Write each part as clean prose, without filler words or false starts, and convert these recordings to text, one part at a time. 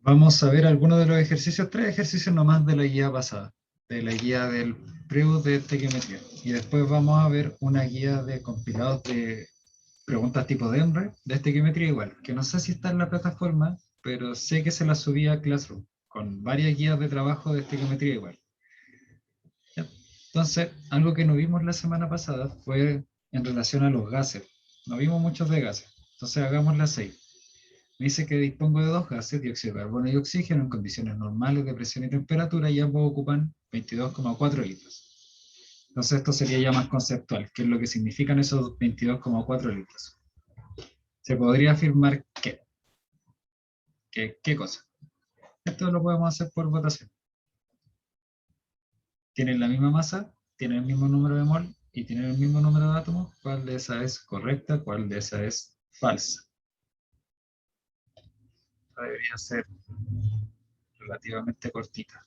Vamos a ver algunos de los ejercicios, 3 ejercicios nomás de la guía pasada, de la guía del preu de estequiometría. Y después vamos a ver una guía de compilados de preguntas tipo de ENRE, de estequiometría igual, que no sé si está en la plataforma, pero sé que se la subí a Classroom, con varias guías de trabajo de estequiometría igual. ¿Ya? Entonces, algo que no vimos la semana pasada fue en relación a los gases. No vimos muchos de gases, entonces hagamos las 6. Me dice que dispongo de 2 gases, dióxido de carbono y oxígeno, en condiciones normales de presión y temperatura, y ambos ocupan 22,4 litros. Entonces esto sería ya más conceptual, qué es lo que significan esos 22,4 litros. Se podría afirmar ¿qué cosa? Esto lo podemos hacer por votación. Tienen la misma masa, tienen el mismo número de mol y tienen el mismo número de átomos. ¿Cuál de esas es correcta? ¿Cuál de esas es falsa? Esta debería ser relativamente cortita.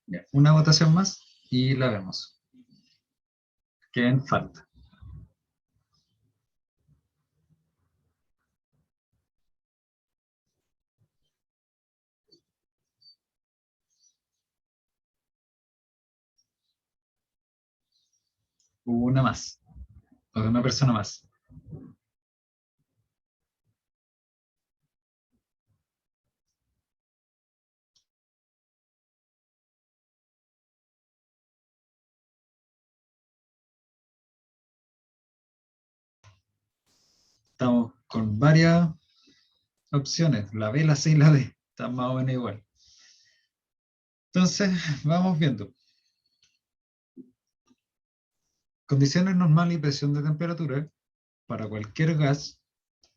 Ya, una votación más y la vemos. ¿Quién falta? Una más, o una persona más. Estamos con varias opciones, la B, la C y la D, están más o menos igual. Entonces, vamos viendo. Condiciones normales y presión de temperatura, para cualquier gas,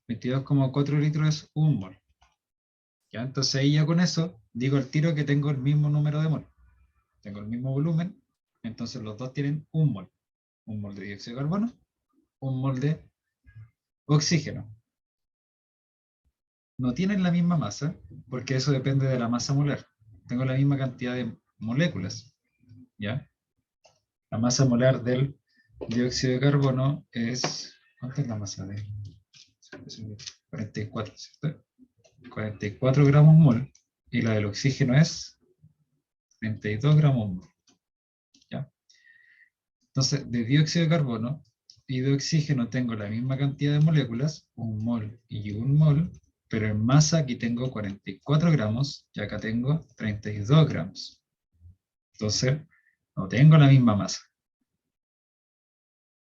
22,4 litros es un mol. ¿Ya? Entonces ahí ya con eso, digo al tiro que tengo el mismo número de mol. Tengo el mismo volumen, entonces los dos tienen un mol. Un mol de dióxido de carbono, un mol de oxígeno. No tienen la misma masa, porque eso depende de la masa molar. Tengo la misma cantidad de moléculas, ¿ya? La masa molar del dióxido de carbono es... ¿Cuánta es la masa de...? 44, ¿cierto? 44 gramos mol, y la del oxígeno es 32 gramos mol, ¿ya? Entonces, de dióxido de carbono y de oxígeno tengo la misma cantidad de moléculas, un mol y un mol, pero en masa aquí tengo 44 gramos y acá tengo 32 gramos. Entonces, no tengo la misma masa.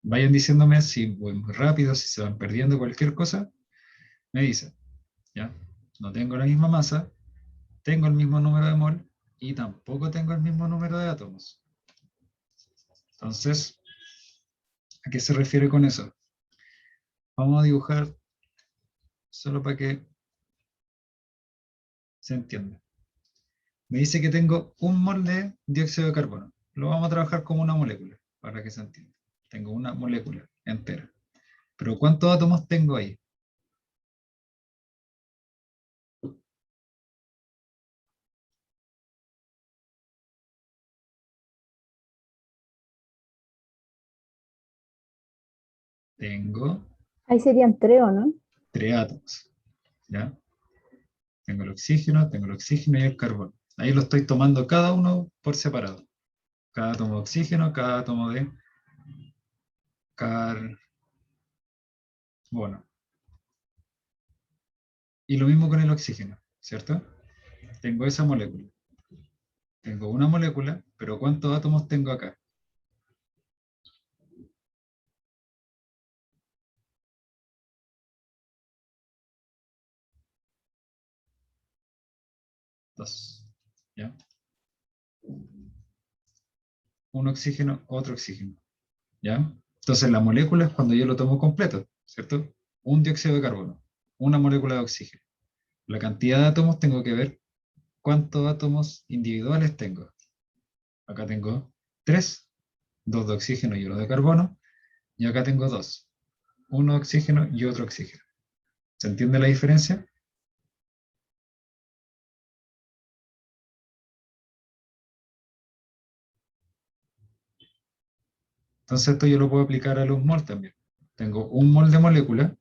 Vayan diciéndome si voy muy rápido, si se van perdiendo cualquier cosa, me dicen, ¿ya? No tengo la misma masa, tengo el mismo número de mol y tampoco tengo el mismo número de átomos. Entonces, ¿a qué se refiere con eso? Vamos a dibujar solo para que se entienda. Me dice que tengo un mol de dióxido de carbono. Lo vamos a trabajar como una molécula, para que se entienda. Tengo una molécula entera. Pero ¿cuántos átomos tengo ahí? tengo Ahí serían tres, ¿o no? 3 átomos. ¿Ya? Tengo el oxígeno y el carbono. Ahí lo estoy tomando cada uno por separado. Cada átomo de oxígeno, cada átomo de carbono. Y lo mismo con el oxígeno, ¿cierto? Tengo esa molécula. Tengo una molécula, pero ¿cuántos átomos tengo acá? 2. ¿Ya? Un oxígeno, otro oxígeno. ¿Ya? Entonces la molécula es cuando yo lo tomo completo, ¿cierto? Un dióxido de carbono, una molécula de oxígeno. La cantidad de átomos tengo que ver cuántos átomos individuales tengo. Acá tengo 3, 2 de oxígeno y uno de carbono, y acá tengo 2, uno de oxígeno y otro oxígeno. ¿Se entiende la diferencia? Entonces esto yo lo puedo aplicar a los mol también. Tengo un mol de molécula,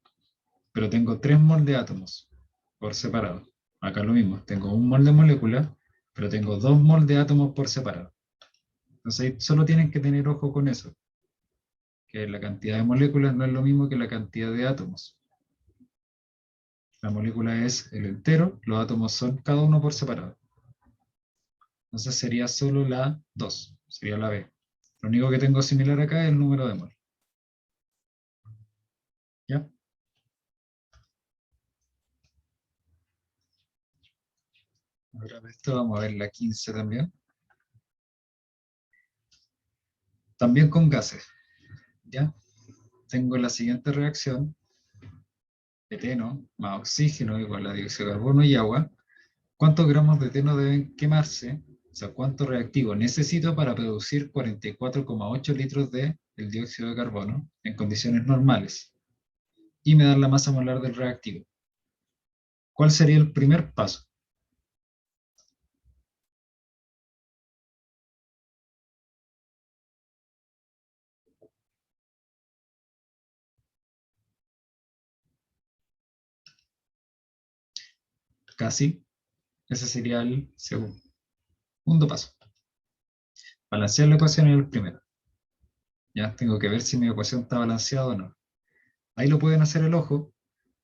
pero tengo 3 mol de átomos por separado. Acá lo mismo, tengo un mol de molécula, pero tengo 2 mol de átomos por separado. Entonces ahí solo tienen que tener ojo con eso, que la cantidad de moléculas no es lo mismo que la cantidad de átomos. La molécula es el entero, los átomos son cada uno por separado. Entonces sería solo la 2, sería la B. Lo único que tengo similar acá es el número de mol. ¿Ya? Ahora de esto vamos a ver la 15 también. También con gases. ¿Ya? Tengo la siguiente reacción: eteno más oxígeno igual a dióxido de carbono y agua. ¿Cuántos gramos de eteno deben quemarse? O sea, ¿cuánto reactivo necesito para producir 44,8 litros de el dióxido de carbono en condiciones normales? Y me dan la masa molar del reactivo. ¿Cuál sería el primer paso? Casi. Ese sería el segundo paso. Balancear la ecuación en el primero. Ya tengo que ver si mi ecuación está balanceada o no. Ahí lo pueden hacer el ojo,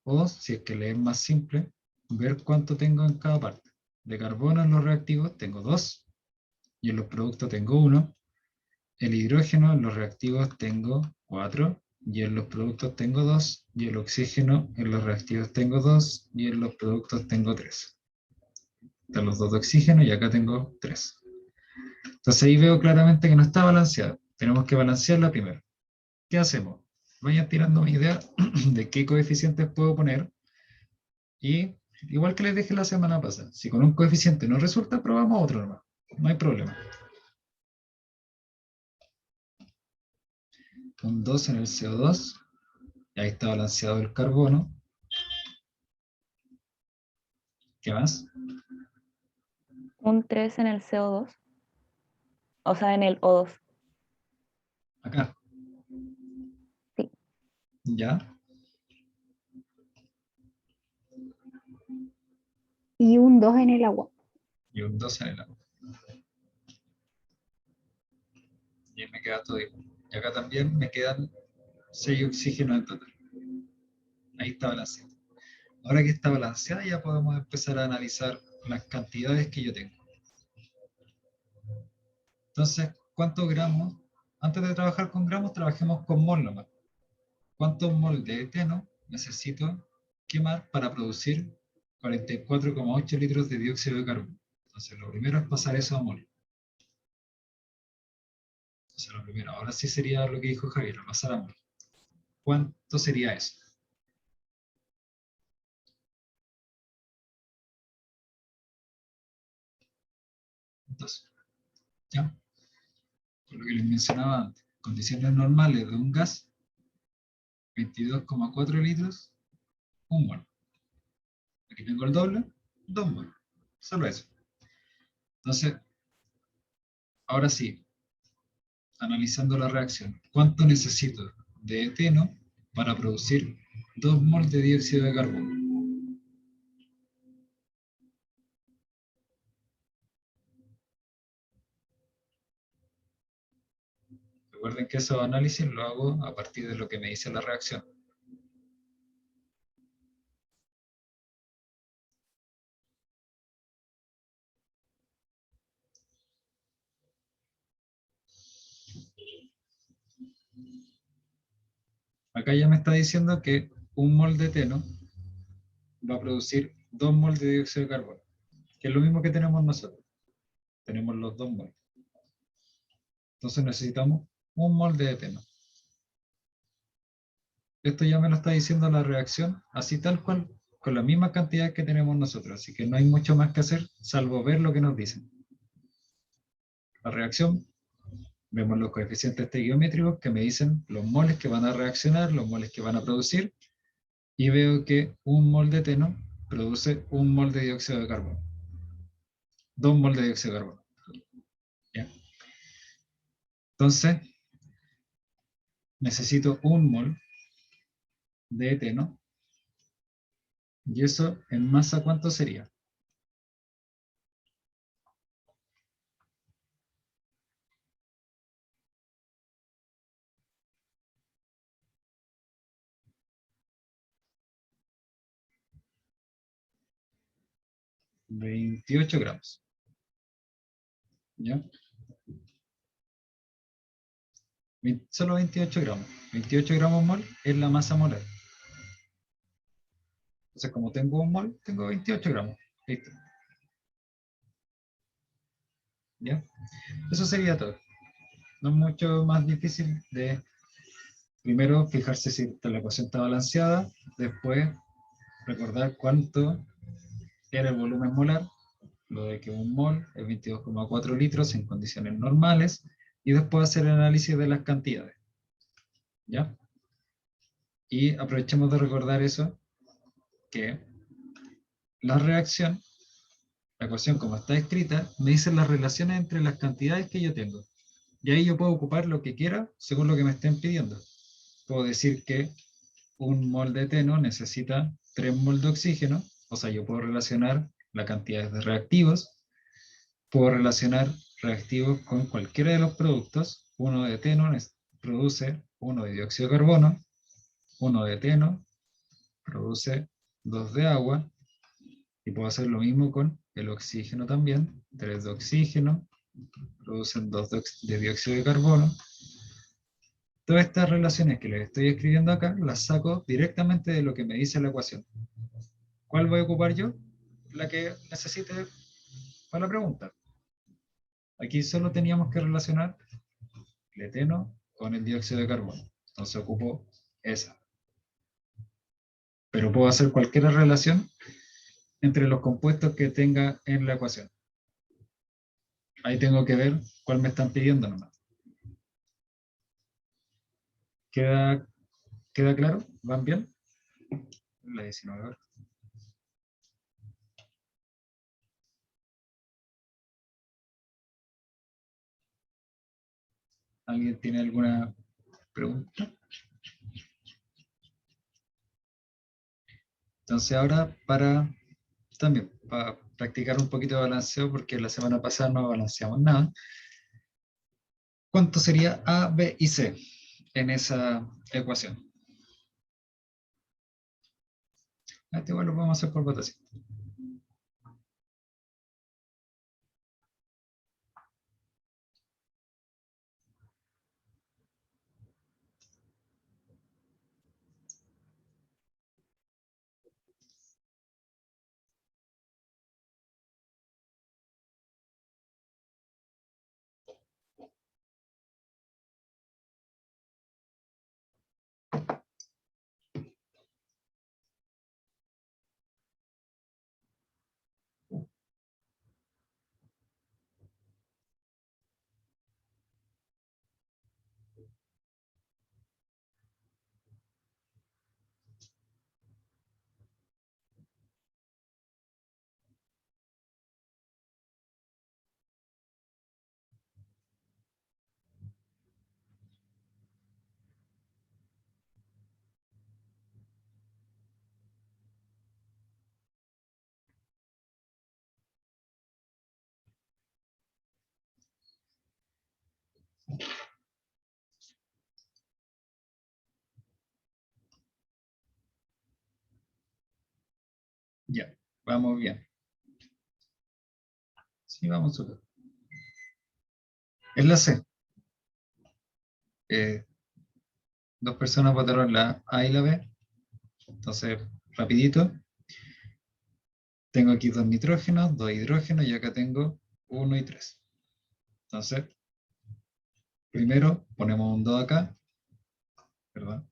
o si es que le es más simple, ver cuánto tengo en cada parte. De carbono en los reactivos tengo 2, y en los productos tengo 1. El hidrógeno en los reactivos tengo 4, y en los productos tengo 2, y el oxígeno en los reactivos tengo 2, y en los productos tengo 3. Están los 2 de oxígeno y acá tengo 3. Entonces ahí veo claramente que no está balanceada. Tenemos que balancearla primero. ¿Qué hacemos? Vayan tirando una idea de qué coeficientes puedo poner, y igual que les dije la semana pasada, si con un coeficiente no resulta, probamos otro nomás. No hay problema. Un 2 en el CO2, y ahí está balanceado el carbono. ¿Qué más? Un 3 en el CO2, o sea, en el O2. Acá. Sí. ¿Ya? Y un 2 en el agua. Y un 2 en el agua. Y ahí me queda todo igual. Y acá también me quedan 6 oxígenos en total. Ahí está balanceado. Ahora que está balanceada, ya podemos empezar a analizar las cantidades que yo tengo. Entonces, ¿cuántos gramos? Antes de trabajar con gramos, trabajemos con mol nomás. ¿Cuántos mol de eteno necesito quemar para producir 44,8 litros de dióxido de carbono? Entonces, lo primero es pasar eso a mol. Entonces, lo primero, ahora sí sería lo que dijo Javier, pasar a mol. ¿Cuánto sería eso? Entonces, ¿ya? Por lo que les mencionaba antes, condiciones normales de un gas, 22,4 litros, un mol. Aquí tengo el doble, 2 mol. Solo eso. Entonces, ahora sí, analizando la reacción, ¿cuánto necesito de eteno van a producir 2 mols de dióxido de carbono. Recuerden que esos análisis lo hago a partir de lo que me dice la reacción. Acá ya me está diciendo que un mol de eteno va a producir 2 mols de dióxido de carbono, que es lo mismo que tenemos nosotros. Tenemos los 2 mols. Entonces necesitamos un mol de eteno. Esto ya me lo está diciendo la reacción, así tal cual, con la misma cantidad que tenemos nosotros. Así que no hay mucho más que hacer, salvo ver lo que nos dicen. La reacción, vemos los coeficientes estequiométricos que me dicen los moles que van a reaccionar, los moles que van a producir, y veo que un mol de eteno produce un mol de dióxido de carbono. 2 mol de dióxido de carbono. ¿Ya? Entonces, necesito un mol de eteno, y eso en masa, ¿cuánto sería? $28 gramos. ¿Ya? Solo 28 gramos. 28 gramos mol es la masa molar. Entonces, como tengo un mol, tengo 28 gramos. Listo. ¿Ya? Eso sería todo. No es mucho más difícil de, primero, fijarse si la ecuación está balanceada, después recordar cuánto era el volumen molar, lo de que un mol es 22,4 litros en condiciones normales, y después hacer el análisis de las cantidades. ¿Ya? Y aprovechemos de recordar eso, que la reacción, la ecuación como está escrita, me dice las relaciones entre las cantidades que yo tengo. Y ahí yo puedo ocupar lo que quiera según lo que me estén pidiendo. Puedo decir que un mol de eteno necesita 3 mol de oxígeno, o sea, yo puedo relacionar la cantidad de reactivos, puedo relacionar reactivos con cualquiera de los productos. Uno de eteno produce 1 de dióxido de carbono, uno de eteno produce 2 de agua, y puedo hacer lo mismo con el oxígeno también. 3 de oxígeno producen 2 de dióxido de carbono. Todas estas relaciones que les estoy escribiendo acá las saco directamente de lo que me dice la ecuación. ¿Cuál voy a ocupar yo? La que necesite para la pregunta. Aquí solo teníamos que relacionar el eteno con el dióxido de carbono. Entonces ocupo esa. Pero puedo hacer cualquier relación entre los compuestos que tenga en la ecuación. Ahí tengo que ver cuál me están pidiendo nomás. ¿Queda claro? ¿Van bien? La 19. ¿Alguien tiene alguna pregunta? Entonces ahora también para practicar un poquito de balanceo, porque la semana pasada no balanceamos nada. ¿Cuánto sería A, B y C en esa ecuación? Este igual lo podemos hacer por votación. Vamos bien. Sí, vamos súper. Es la C. Eh, Dos personas votaron la A y la B. Entonces, rapidito. Tengo aquí dos nitrógenos, dos hidrógenos y acá tengo 1 y 3. Entonces, primero ponemos un 2 acá, perdón,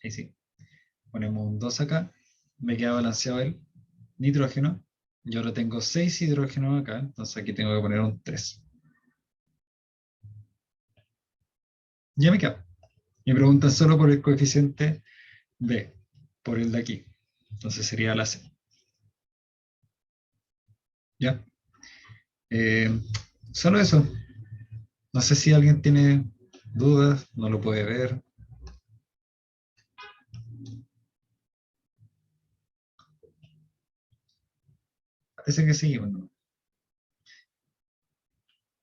ahí sí. Ponemos un 2 acá, me queda balanceado el nitrógeno. Yo ahora tengo 6 hidrógenos acá, entonces aquí tengo que poner un 3. Ya me queda. Me preguntan solo por el coeficiente B, por el de aquí. Entonces sería la C. ¿Ya? Eh, Solo eso. No sé si alguien tiene dudas, no lo puede ver. Parece que sí, bueno.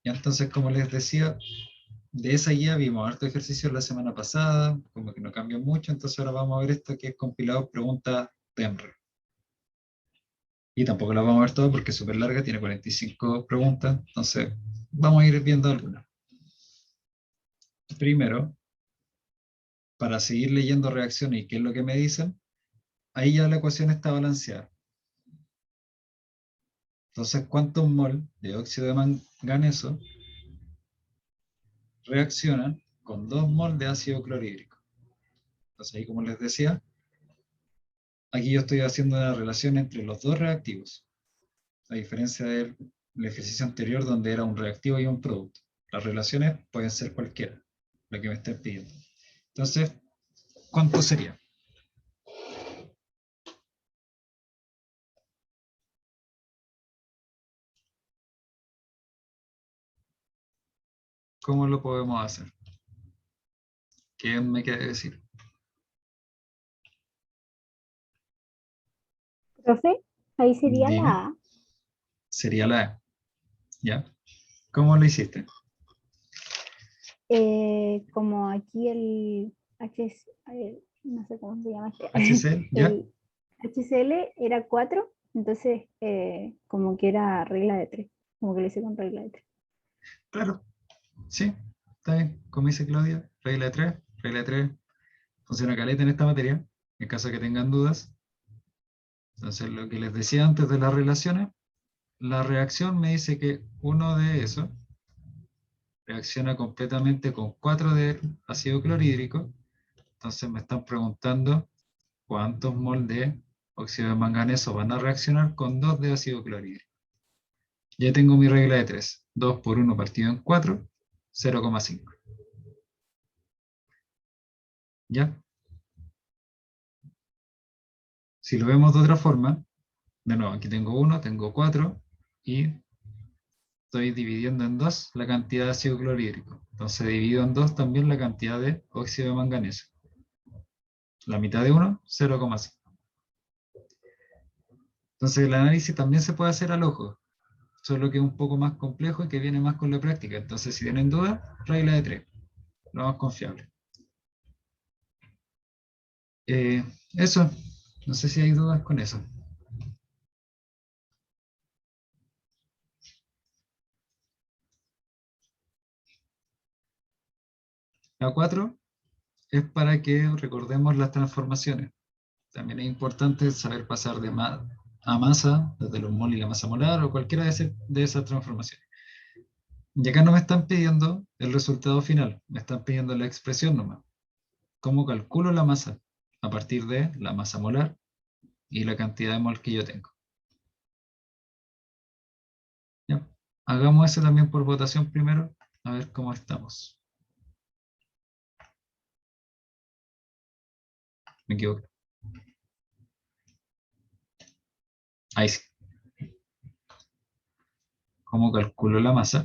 Y entonces, como les decía, de esa guía vimos harto ejercicio la semana pasada, como que no cambió mucho, entonces ahora vamos a ver esto que es compilado preguntas PEMR. Y tampoco la vamos a ver todas porque es súper larga, tiene 45 preguntas, entonces vamos a ir viendo algunas. Primero, para seguir leyendo reacciones y qué es lo que me dicen, ahí ya la ecuación está balanceada. Entonces, ¿cuántos mol de óxido de manganeso reaccionan con 2 mol de ácido clorhídrico? Entonces, ahí como les decía, aquí yo estoy haciendo una relación entre los dos reactivos, a diferencia del ejercicio anterior donde era un reactivo y un producto. Las relaciones pueden ser cualquiera, lo que me estén pidiendo. Entonces, ¿cuánto sería? ¿Cómo lo podemos hacer? ¿Qué me quiere decir? Profe, ahí sería Dime, la A. sería la E, ¿ya? ¿Cómo lo hiciste? Como aquí el no sé cómo se llama este, HCl, ¿ya? el HCl era 4, entonces como que era regla de 3, como que lo hice con regla de 3. Claro, sí, está bien. Como dice Claudia, regla de 3, funciona caleta en esta materia, en caso de que tengan dudas. Entonces, lo que les decía antes de las relaciones, la reacción me dice que uno de esos reacciona completamente con 4 de ácido clorhídrico. Entonces me están preguntando cuántos mol de óxido de manganeso van a reaccionar con 2 de ácido clorhídrico. Ya tengo mi regla de 3. 2 por 1 partido en 4, 0,5. ¿Ya? Si lo vemos de otra forma, de nuevo, aquí tengo 1, tengo 4 y estoy dividiendo en 2 la cantidad de ácido clorhídrico. Entonces divido en 2 también la cantidad de óxido de manganeso. La mitad de 1, 0,5. Entonces el análisis también se puede hacer al ojo, solo que es un poco más complejo y que viene más con la práctica. Entonces, si tienen dudas, regla de 3, lo más confiable. Eso, no sé si hay dudas con eso. La 4 es para que recordemos las transformaciones. También es importante saber pasar de a masa, desde los mol y la masa molar, o cualquiera de esas transformaciones. Y acá no me están pidiendo el resultado final, me están pidiendo la expresión nomás. ¿Cómo calculo la masa? A partir de la masa molar y la cantidad de mol que yo tengo. ¿Ya? Hagamos eso también por votación primero, a ver cómo estamos. Me equivoco. Ahí sí. ¿Cómo calculo la masa?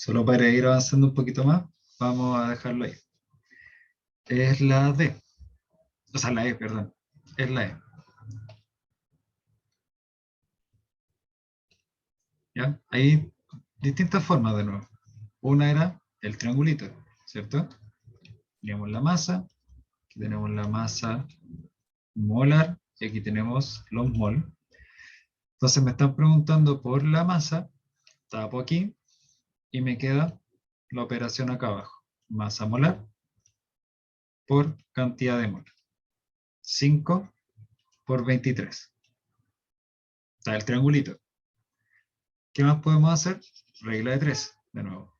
Solo para ir avanzando un poquito más, vamos a dejarlo ahí. Es la D. O sea, la E, perdón. Es la E. ¿Ya? Hay distintas formas de nuevo. Una era el triangulito, ¿cierto? Tenemos la masa, aquí tenemos la masa molar y aquí tenemos los mol. Entonces me están preguntando por la masa, tapo aquí y me queda la operación acá abajo. Masa molar por cantidad de mol. 5 por 23. Está el triangulito. ¿Qué más podemos hacer? Regla de 3, de nuevo.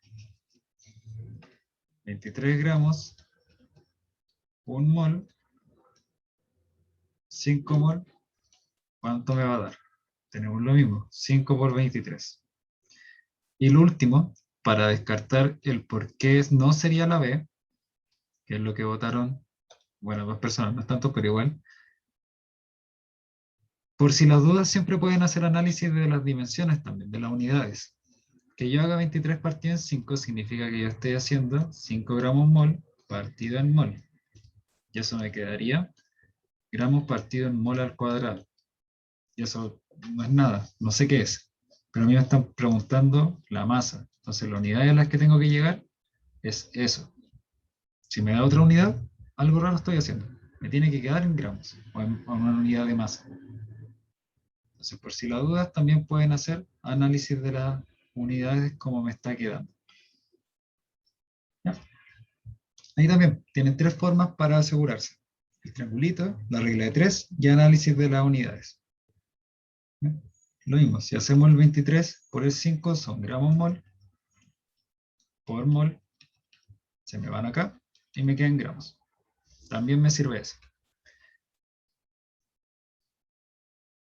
23 gramos, 1 mol, 5 mol, ¿cuánto me va a dar? Tenemos lo mismo, 5 por 23. Y lo último, para descartar el por qué no sería la B, que es lo que votaron, bueno, 2 personas, no es tanto, pero igual. Por si las dudas, siempre pueden hacer análisis de las dimensiones también, de las unidades. Que yo haga 23 partido en 5 significa que yo estoy haciendo 5 gramos mol partido en mol. Y eso me quedaría gramos partido en mol al cuadrado. Y eso no es nada, no sé qué es. Pero a mí me están preguntando la masa. Entonces la unidad a la que tengo que llegar es eso. Si me da otra unidad, algo raro estoy haciendo. Me tiene que quedar en gramos o en una unidad de masa. Entonces, por si las dudas, también pueden hacer análisis de las unidades como me está quedando. ¿Ya? Ahí también tienen 3 formas para asegurarse. El triangulito, la regla de 3 y análisis de las unidades. ¿Ya? Lo mismo, si hacemos el 23 por el 5 son gramos mol por mol, se me van acá y me quedan gramos. También me sirve eso.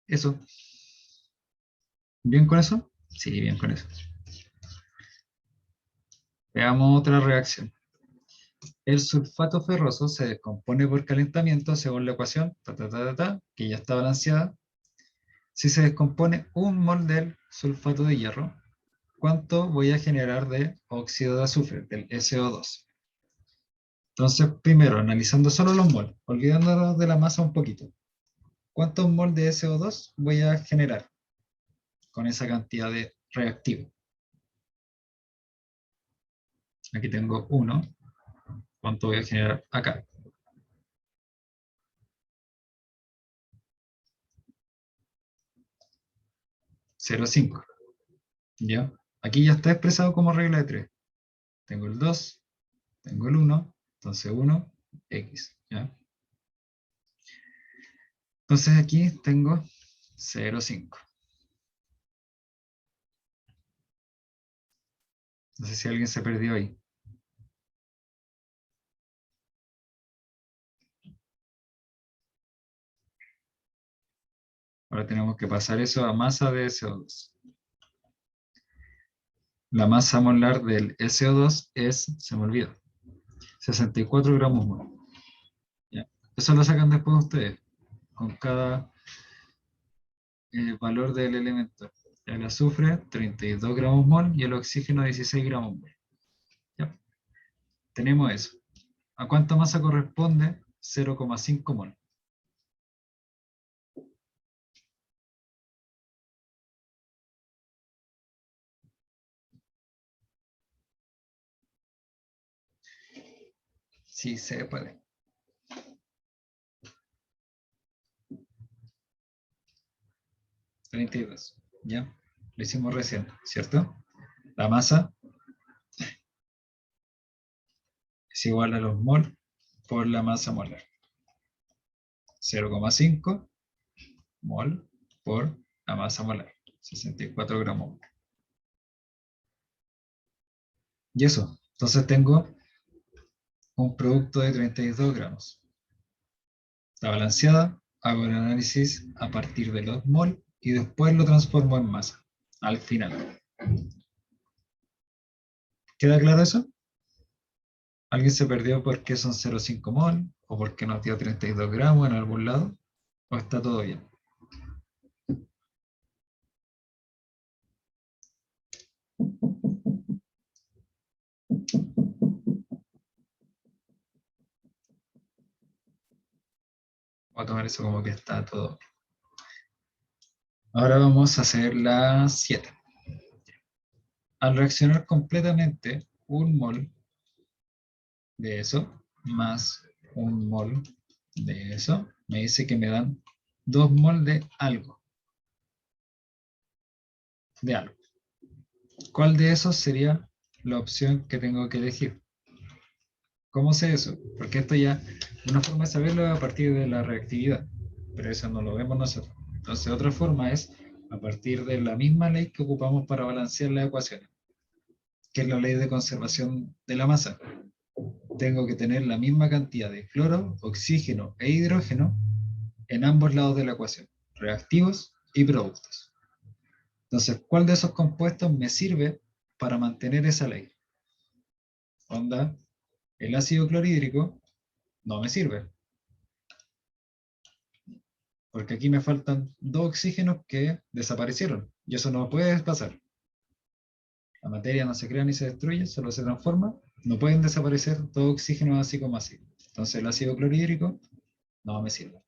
Eso. ¿Bien con eso? Sí, bien con eso. Veamos otra reacción. El sulfato ferroso se descompone por calentamiento según la ecuación, que ya está balanceada. Si se descompone 1 mol del sulfato de hierro, ¿cuánto voy a generar de óxido de azufre, del SO2? Entonces, primero, analizando solo los moles, olvidándonos de la masa un poquito. ¿Cuántos mol de SO2 voy a generar con esa cantidad de reactivo? Aquí tengo 1. ¿Cuánto voy a generar acá? 0,5. ¿Ya? Aquí ya está expresado como regla de 3. Tengo el 2, tengo el 1, entonces 1, X. ¿Ya? Entonces aquí tengo 0,5. No sé si alguien se perdió ahí. Ahora tenemos que pasar eso a masa de SO2. La masa molar del SO2 es, se me olvidó, 64 gramos mol. ¿Ya? Eso lo sacan después ustedes, con cada valor del elemento. El azufre, 32 gramos mol, y el oxígeno, 16 gramos mol. ¿Ya? Tenemos eso. ¿A cuánta masa corresponde? 0,5 mol. Sí, se puede. 32. ¿Ya? Lo hicimos recién, ¿cierto? La masa es igual a los mol por la masa molar. 0,5 mol por la masa molar. 64 gramos. Y eso. Entonces tengo un producto de 32 gramos. Está balanceada. Hago el análisis a partir de los mol y después lo transformo en masa. Al final. ¿Queda claro eso? ¿Alguien se perdió por qué son 0,5 mol? ¿O por qué nos dio 32 gramos en algún lado? ¿O está todo bien? a tomar eso como que está todo. Ahora vamos a hacer la 7. Al reaccionar completamente un mol de eso más un mol de eso, me dice que me dan 2 mol de algo. ¿Cuál de esos sería la opción que tengo que elegir? ¿Cómo sé eso? Porque esto ya, una forma de saberlo es a partir de la reactividad, pero eso no lo vemos nosotros. Entonces, otra forma es a partir de la misma ley que ocupamos para balancear las ecuaciones, que es la ley de conservación de la masa. Tengo que tener la misma cantidad de cloro, oxígeno e hidrógeno en ambos lados de la ecuación, reactivos y productos. Entonces, ¿cuál de esos compuestos me sirve para mantener esa ley? Onda, el ácido clorhídrico no me sirve, porque aquí me faltan 2 oxígenos que desaparecieron, y eso no puede pasar. La materia no se crea ni se destruye, solo se transforma. No pueden desaparecer 2 oxígenos así como así. Entonces el ácido clorhídrico no me sirve.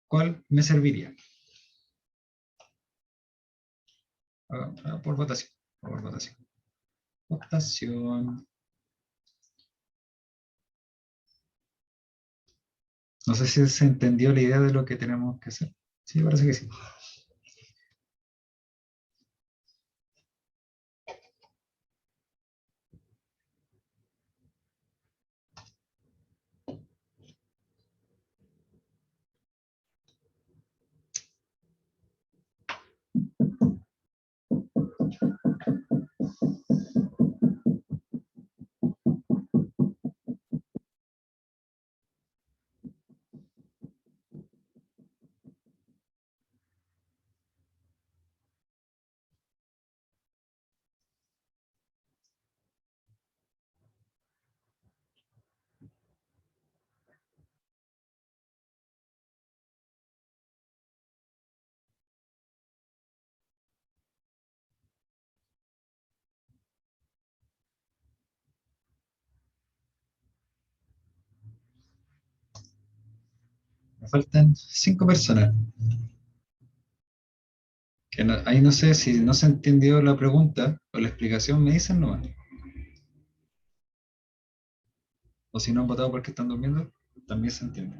¿Cuál me serviría? Por votación. Por votación. Votación. No sé si se entendió la idea de lo que tenemos que hacer. Sí, parece que sí. Me faltan 5 personas. Que ahí no sé si no se entendió la pregunta o la explicación, me dicen nomás. O si no han votado porque están durmiendo, también se entiende.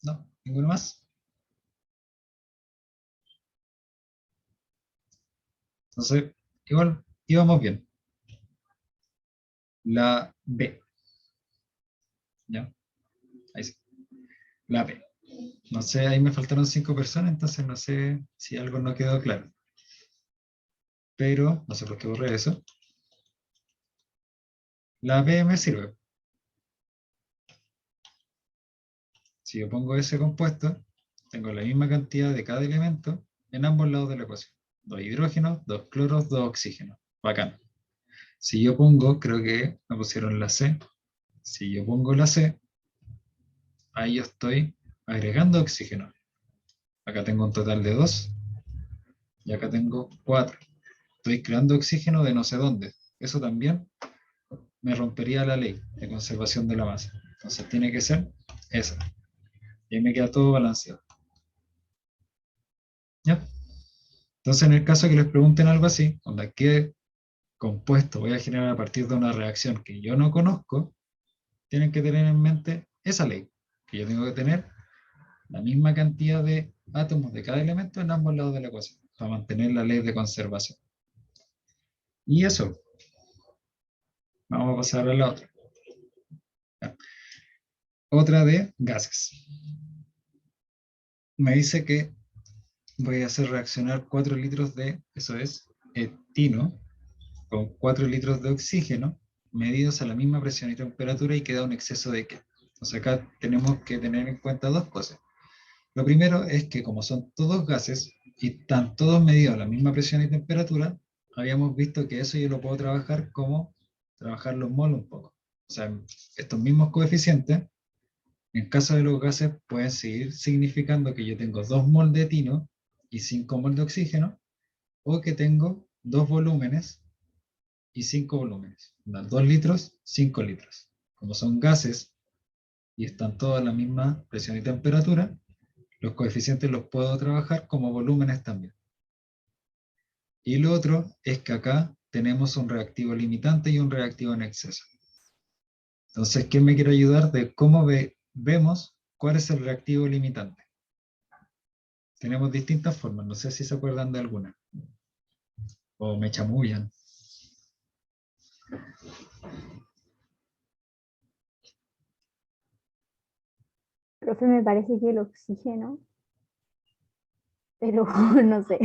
No, ninguno más. Entonces, igual íbamos bien. La B. ¿Ya? Ahí sí. La B. No sé, ahí me faltaron 5 personas, entonces no sé si algo no quedó claro. Pero, no sé por qué borré eso. La B me sirve. Si yo pongo ese compuesto, tengo la misma cantidad de cada elemento en ambos lados de la ecuación. 2 hidrógenos, 2 cloros, 2 oxígenos. Bacán. Si yo pongo, creo que me pusieron la C. Si yo pongo la C, ahí yo estoy agregando oxígeno. Acá tengo un total de 2 y acá tengo 4. Estoy creando oxígeno de no sé dónde. Eso también me rompería la ley de conservación de la masa. Entonces tiene que ser esa. Y ahí me queda todo balanceado. ¿Ya? Entonces en el caso que les pregunten algo así, onda, ¿qué compuesto voy a generar a partir de una reacción que yo no conozco? Tienen que tener en mente esa ley, que yo tengo que tener la misma cantidad de átomos de cada elemento en ambos lados de la ecuación, para mantener la ley de conservación. Y eso, vamos a pasar a la otra. ¿Ya? Otra de gases. Me dice que voy a hacer reaccionar 4 litros de, eso es, etino, con 4 litros de oxígeno, medidos a la misma presión y temperatura, y queda un exceso de qué. Entonces acá tenemos que tener en cuenta 2 cosas. Lo primero es que como son todos gases y están todos medidos a la misma presión y temperatura, habíamos visto que eso yo lo puedo trabajar como trabajar los mol un poco. O sea, estos mismos coeficientes, en caso de los gases, pueden seguir significando que yo tengo 2 mol de etino y 5 mol de oxígeno, o que tengo 2 volúmenes y 5 volúmenes. 2 litros, 5 litros. Como son gases y están todos a la misma presión y temperatura, los coeficientes los puedo trabajar como volúmenes también. Y lo otro es que acá tenemos un reactivo limitante y un reactivo en exceso. Entonces, ¿quién me quiere ayudar de cómo vemos cuál es el reactivo limitante? Tenemos distintas formas, no sé si se acuerdan de alguna. O me chamullan. Profe, me parece que el oxígeno, pero no sé.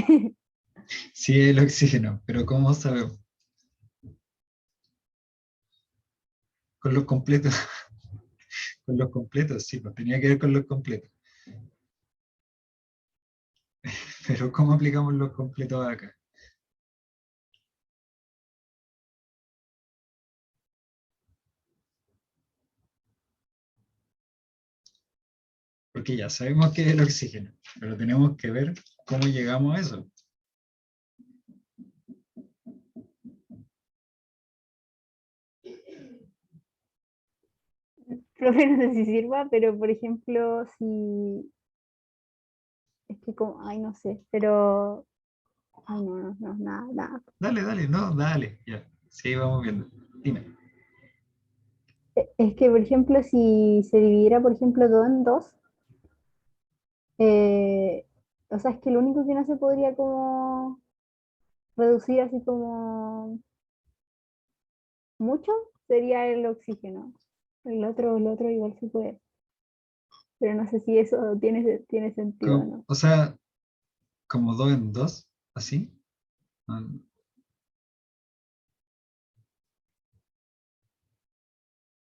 Sí, el oxígeno, pero ¿cómo sabemos? Con los completos. Con los completos, sí, pues tenía que ver con los completos. Pero ¿cómo aplicamos los completos acá? Porque ya sabemos que es el oxígeno, pero tenemos que ver cómo llegamos a eso. Profe, no sé si sirva, pero por ejemplo, si es que como, ay, no sé, pero, ay, no, nada, nada. Dale, dale, no, dale, ya. Sí, vamos viendo. Dime. Es que, por ejemplo, si se dividiera, por ejemplo, todo en dos, eh, o sea, es que lo único que no se podría como reducir así como mucho sería el oxígeno. El otro igual se puede, pero no sé si eso tiene sentido o no. O sea, como 2 en 2, así. Ah,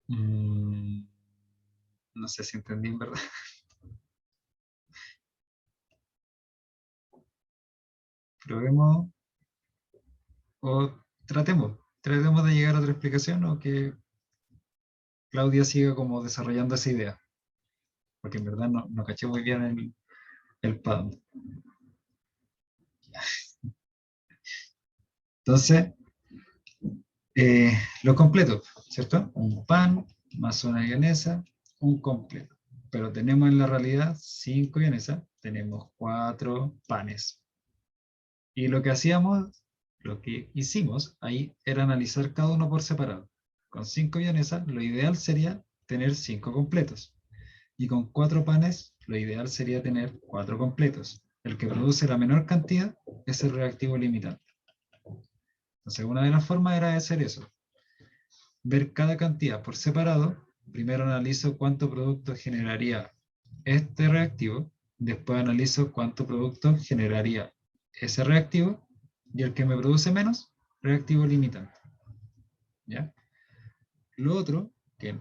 mm, no sé si entendí en verdad. Probemos o tratemos de llegar a otra explicación o que Claudia siga como desarrollando esa idea, porque en verdad no caché muy bien el pan. Entonces, lo completo, ¿cierto? Un pan más una vienesa, un completo. Pero tenemos en la realidad 5 vienesas, tenemos 4 panes. Y lo que hacíamos, lo que hicimos ahí era analizar cada uno por separado. Con 5 vienesas, lo ideal sería tener 5 completos. Y con 4 panes, lo ideal sería tener 4 completos. El que produce la menor cantidad es el reactivo limitante. Entonces, una de las formas era hacer eso. Ver cada cantidad por separado. Primero analizo cuánto producto generaría este reactivo. Después analizo cuánto producto generaría ese reactivo. Y el que me produce menos, reactivo limitante. ¿Ya? Lo otro, que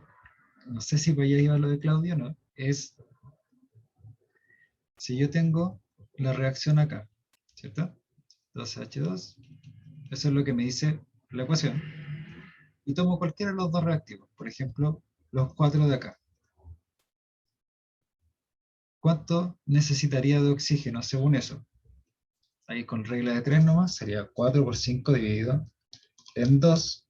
no sé si vaya a ir a lo de Claudio o no, es si yo tengo la reacción acá, ¿cierto? 2H2, eso es lo que me dice la ecuación, y tomo cualquiera de los dos reactivos, por ejemplo, los 4 de acá. ¿Cuánto necesitaría de oxígeno según eso? Ahí con regla de 3 nomás, sería 4 por 5 dividido en 2.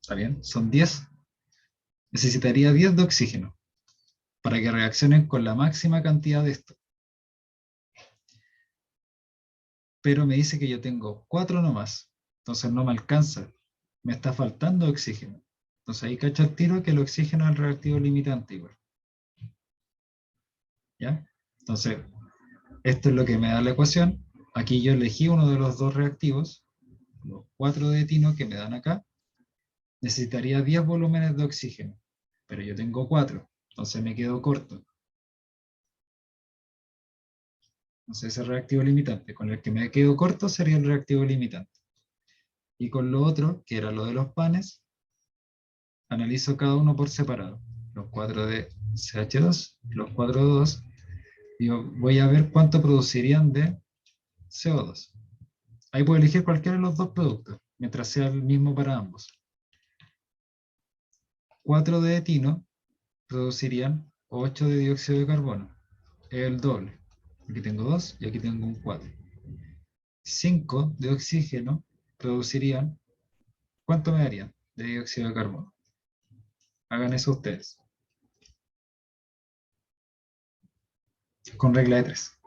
¿Está bien? Son 10. Necesitaría 10 de oxígeno para que reaccionen con la máxima cantidad de esto. Pero me dice que yo tengo 4 nomás, entonces no me alcanza, me está faltando oxígeno. Entonces ahí cacho el tiro que el oxígeno es el reactivo limitante igual. ¿Ya? Entonces, esto es lo que me da la ecuación. Aquí yo elegí uno de los dos reactivos, los 4 de etino que me dan acá. Necesitaría 10 volúmenes de oxígeno, pero yo tengo 4, entonces me quedo corto. Entonces ese reactivo limitante, con el que me quedo corto sería el reactivo limitante. Y con lo otro, que era lo de los panes, analizo cada uno por separado. Los 4 de CH2, los 4 de 2, y voy a ver cuánto producirían de CO2. Ahí puedo elegir cualquiera de los dos productos, mientras sea el mismo para ambos. 4 de etino producirían 8 de dióxido de carbono. Es el doble. Aquí tengo 2 y aquí tengo un 4. 5 de oxígeno producirían, ¿cuánto me darían de dióxido de carbono? Hagan eso ustedes. Con regla de 3.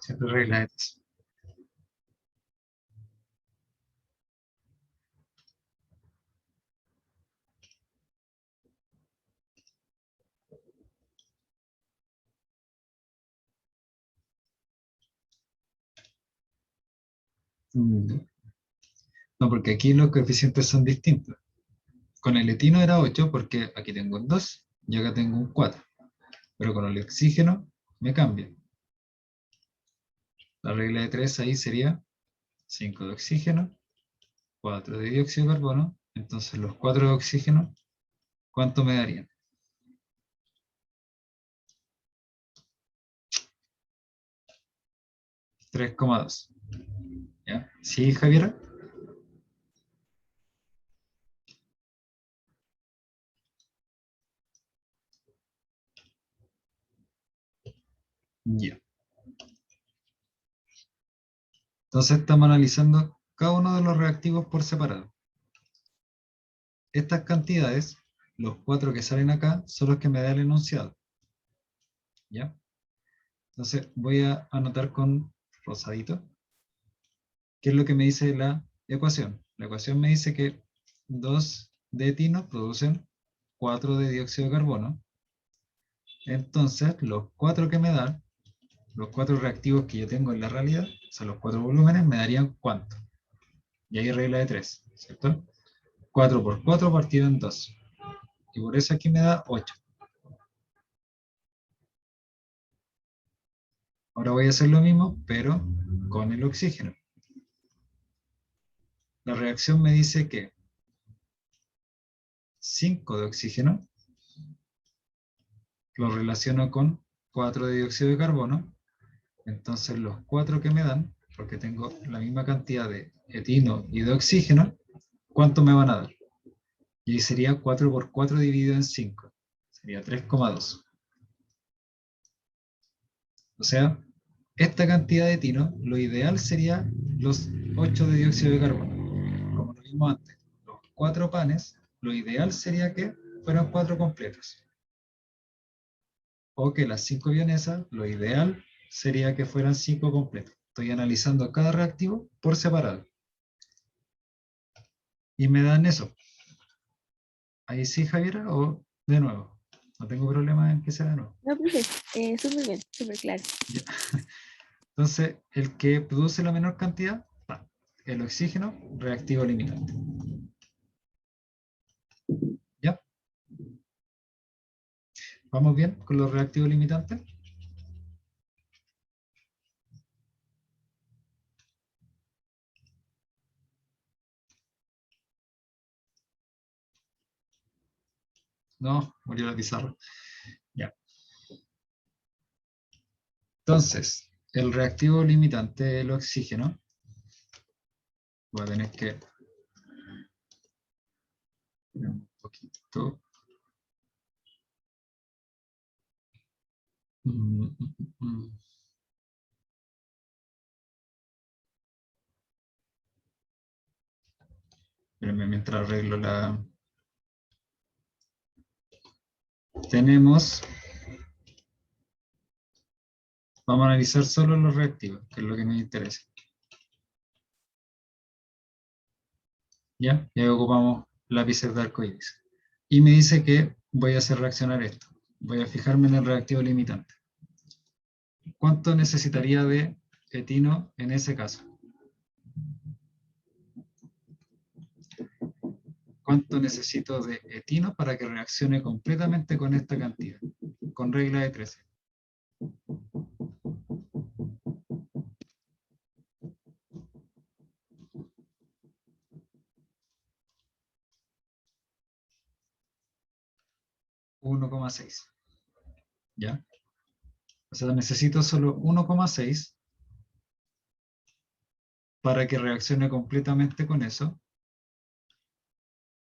Siempre regla de 3. No, porque aquí los coeficientes son distintos. Con el etino era 8 porque aquí tengo un 2 y acá tengo un 4. Pero con el oxígeno me cambia. La regla de 3 ahí sería 5 de oxígeno, 4 de dióxido de carbono. Entonces los 4 de oxígeno, ¿cuánto me darían? 3,2. ¿Ya? ¿Sí, Javiera? Ya. Entonces estamos analizando cada uno de los reactivos por separado. Estas cantidades, los 4 que salen acá, son los que me da el enunciado. ¿Ya? Entonces voy a anotar con rosadito qué es lo que me dice la ecuación. La ecuación me dice que 2 de etino producen 4 de dióxido de carbono. Entonces, los 4 que me dan, los 4 reactivos que yo tengo en la realidad, o sea, los 4 volúmenes, me darían ¿cuánto? Y ahí regla de 3, ¿cierto? 4 por 4 partido en 2. Y por eso aquí me da 8. Ahora voy a hacer lo mismo, pero con el oxígeno. La reacción me dice que 5 de oxígeno lo relaciono con 4 de dióxido de carbono. Entonces los 4 que me dan, porque tengo la misma cantidad de etino y de oxígeno, ¿cuánto me van a dar? Y ahí sería 4 por 4 dividido en 5. Sería 3,2. O sea, esta cantidad de etino, lo ideal sería los 8 de dióxido de carbono. Como lo vimos antes, los 4 panes, lo ideal sería que fueran 4 completos. O que las 5 vienesas, lo ideal sería que fueran 5 completos. Estoy analizando cada reactivo por separado. Y me dan eso. Ahí sí, Javiera, o de nuevo. No tengo problema en que sea de nuevo. No, profe, súper bien, súper claro. Ya. Entonces, el que produce la menor cantidad, el oxígeno, reactivo limitante. ¿Ya? ¿Vamos bien con los reactivos limitantes? No, murió la pizarra. Ya. Entonces, el reactivo limitante del oxígeno, voy a tener que un poquito. Espérenme mientras arreglo la... Tenemos... Vamos a analizar solo los reactivos, que es lo que nos interesa. ¿Ya? Y ahí ocupamos lápices de arcoíris. Y me dice que voy a hacer reaccionar esto. Voy a fijarme en el reactivo limitante. ¿Cuánto necesitaría de etino en ese caso? ¿Cuánto necesito de etino para que reaccione completamente con esta cantidad? Con regla de 13. $1,6. ¿Ya? O sea, necesito solo 1,6 para que reaccione completamente con eso,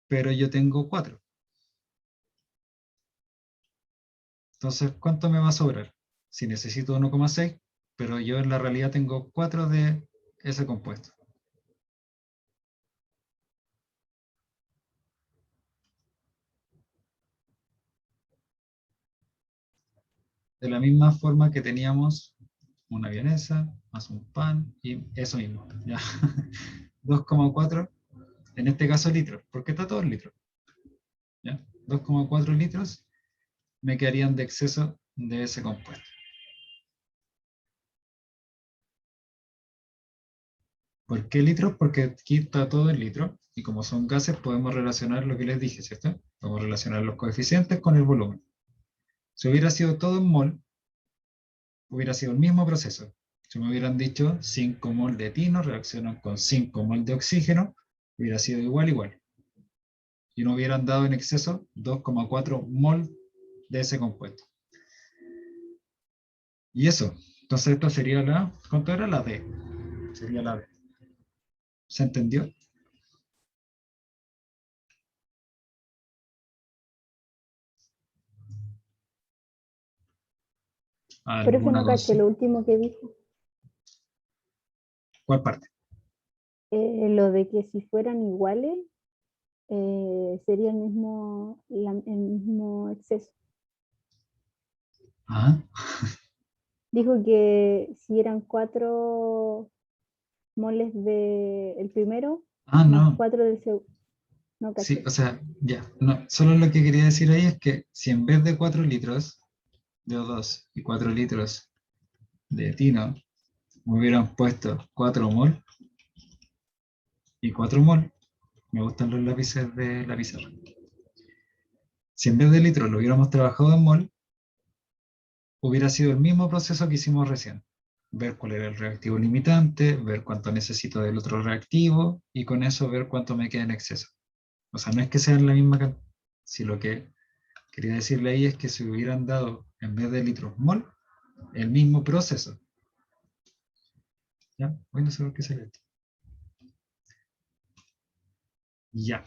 pero yo tengo 4. Entonces, ¿cuánto me va a sobrar? Si necesito 1,6, pero yo en la realidad tengo 4 de ese compuesto. De la misma forma que teníamos una vienesa más un pan y eso mismo. ¿Ya? 2,4, en este caso litros, porque está todo en litros. ¿Ya? 2,4 litros me quedarían de exceso de ese compuesto. ¿Por qué litros? Porque aquí está todo en litros y como son gases podemos relacionar lo que les dije, ¿cierto? Podemos relacionar los coeficientes con el volumen. Si hubiera sido todo en mol, hubiera sido el mismo proceso. Si me hubieran dicho 5 mol de etino reaccionan con 5 mol de oxígeno, hubiera sido igual. Y no hubieran dado en exceso 2,4 mol de ese compuesto. Y eso, entonces esto sería la, ¿cuánto era? La D. Sería la D. ¿Se entendió? Pero eso ¿Alguna no caché cosa? lo último que dijo. ¿Cuál parte? Lo de que si fueran iguales, sería el mismo exceso. Ah, Dijo que si eran 4 moles del primero, más no. 4 del segundo. No Sí, caché. o sea, ya. No, solo lo que quería decir ahí es que si en vez de 4 litros de O2 y 4 litros de etino, me hubieran puesto 4 mol y 4 mol, me gustan los lápices de la pizarra. Si en vez de litros lo hubiéramos trabajado en mol, hubiera sido el mismo proceso que hicimos recién. Ver cuál era el reactivo limitante, ver cuánto necesito del otro reactivo y con eso ver cuánto me queda en exceso. O sea, no es que sean la misma cantidad, si lo que quería decirle ahí es que se hubieran dado, en vez de litros mol, el mismo proceso. ¿Ya? Voy a saber qué sale esto. Ya.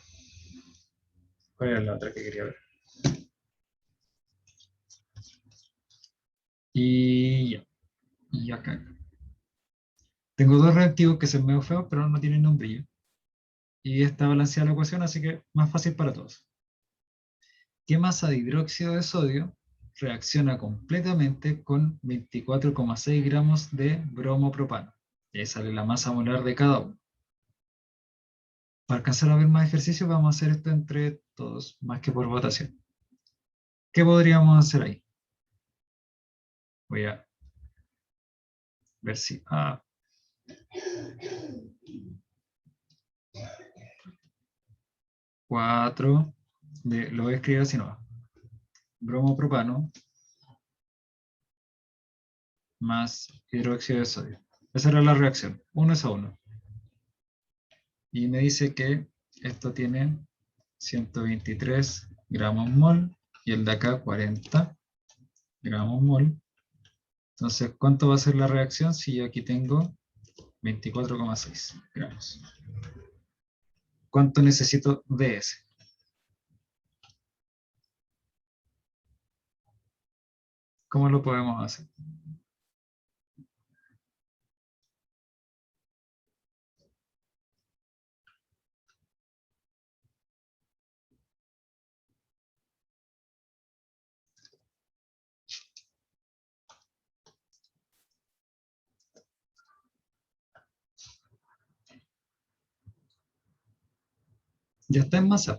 ¿Cuál era la otra que quería ver? Y ya. Y acá. Tengo dos reactivos que son medio feos, pero no tienen nombrillo. Y está balanceada la ecuación, así que más fácil para todos. ¿Qué masa de hidróxido de sodio reacciona completamente con 24,6 gramos de bromopropano? Y ahí sale la masa molar de cada uno. Para alcanzar a ver más ejercicios, vamos a hacer esto entre todos, más que por votación. ¿Qué podríamos hacer ahí? Voy a ver si... 4 lo voy a escribir así no. Bromopropano más hidróxido de sodio. Esa era la reacción, 1:1. Y me dice que esto tiene 123 gramos mol y el de acá 40 gramos mol. Entonces, ¿cuánto va a ser la reacción si yo aquí tengo 24,6 gramos? ¿Cuánto necesito de ese? ¿Cómo lo podemos hacer? Ya está en masa,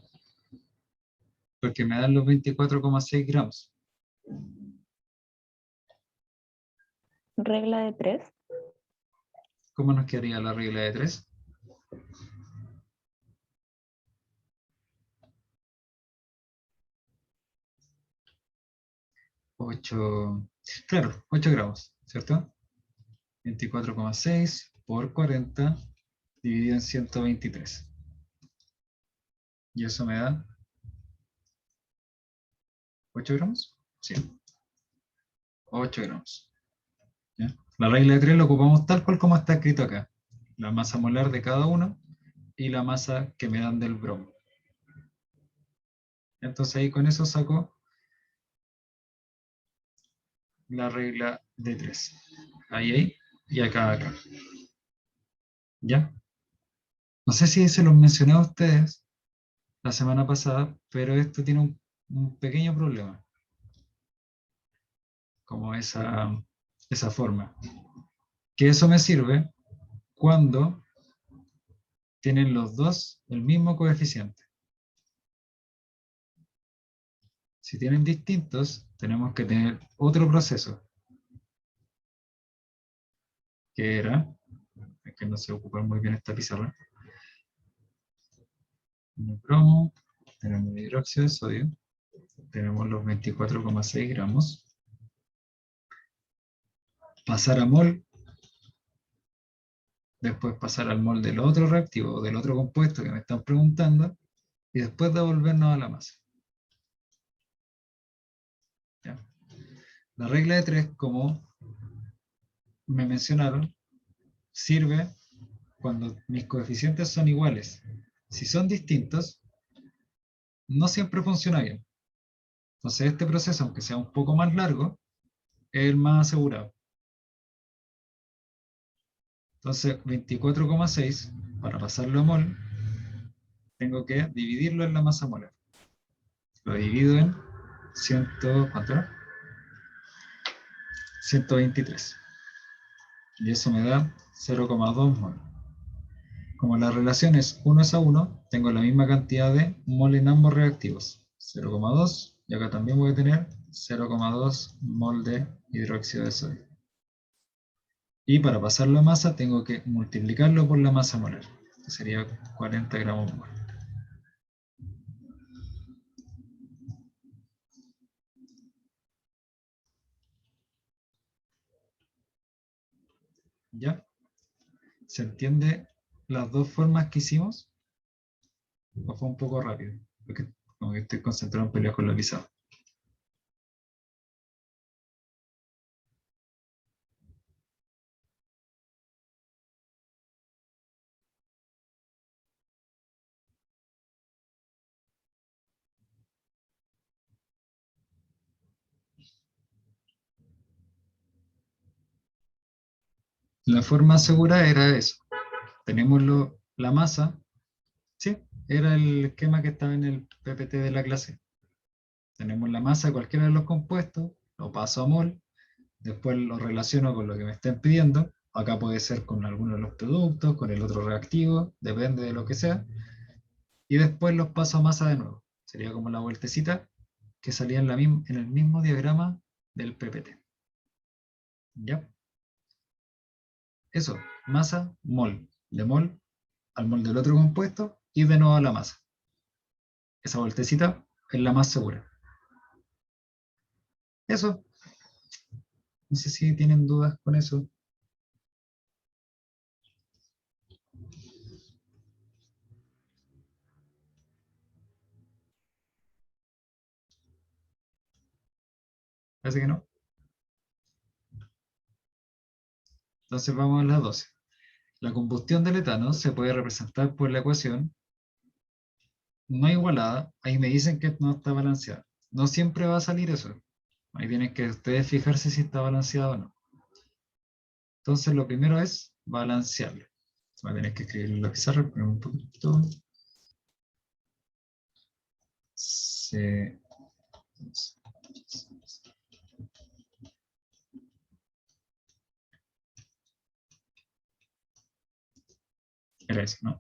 porque me dan los 24,6 gramos. Regla de 3. ¿Cómo nos quedaría la regla de 3? 8, claro, 8 gramos, ¿cierto? 24,6 por 40 dividido en 123. Y eso me da 8 gramos. Sí, 8 gramos. ¿Ya? La regla de 3 la ocupamos tal cual como está escrito acá. La masa molar de cada uno y la masa que me dan del bromo. Entonces ahí con eso saco la regla de 3. Ahí y acá. ¿Ya? No sé si se los mencioné a ustedes la semana pasada, pero esto tiene un pequeño problema, como esa forma. Que eso me sirve cuando tienen los dos el mismo coeficiente. Si tienen distintos, tenemos que tener otro proceso, que era, es que no se ocupa muy bien esta pizarra, un cromo, tenemos hidróxido de sodio, tenemos los 24,6 gramos, pasar a mol, después pasar al mol del otro reactivo o del otro compuesto que me están preguntando, y después devolvernos a la masa. ¿Ya? La regla de 3, como me mencionaron, sirve cuando mis coeficientes son iguales. Si son distintos, no siempre funciona bien. Entonces este proceso, aunque sea un poco más largo, es el más asegurado. Entonces 24,6, para pasarlo a mol, tengo que dividirlo en la masa molar. Lo divido en 100, ¿cuánto era? 123. Y eso me da 0,2 mol. Como la relación es 1:1, tengo la misma cantidad de mol en ambos reactivos. 0,2, y acá también voy a tener 0,2 mol de hidróxido de sodio. Y para pasarlo a masa tengo que multiplicarlo por la masa molar, que sería 40 gramos mol. ¿Ya? ¿Se entiende las dos formas que hicimos? ¿O fue un poco rápido? Porque como que estoy concentrado en pelear con la pizarra. La forma segura era eso. Tenemos la masa. Sí, era el esquema que estaba en el PPT de la clase. Tenemos la masa de cualquiera de los compuestos, lo paso a mol, después lo relaciono con lo que me estén pidiendo. Acá puede ser con alguno de los productos, con el otro reactivo, depende de lo que sea. Y después los paso a masa de nuevo. Sería como la vueltecita que salía en el mismo diagrama del PPT. ¿Ya? Eso, masa, mol. De mol al mol del otro compuesto y de nuevo a la masa. Esa vueltecita es la más segura. Eso, no sé si tienen dudas con eso. Parece que no. Entonces vamos a las 12. La combustión del etano se puede representar por la ecuación no igualada. Ahí me dicen que no está balanceada. No siempre va a salir eso. Ahí tienen que ustedes fijarse si está balanceado o no. Entonces lo primero es balancearlo. Va a tener que escribirlo en la pizarra, pero un poquito. Se... Era eso, ¿no?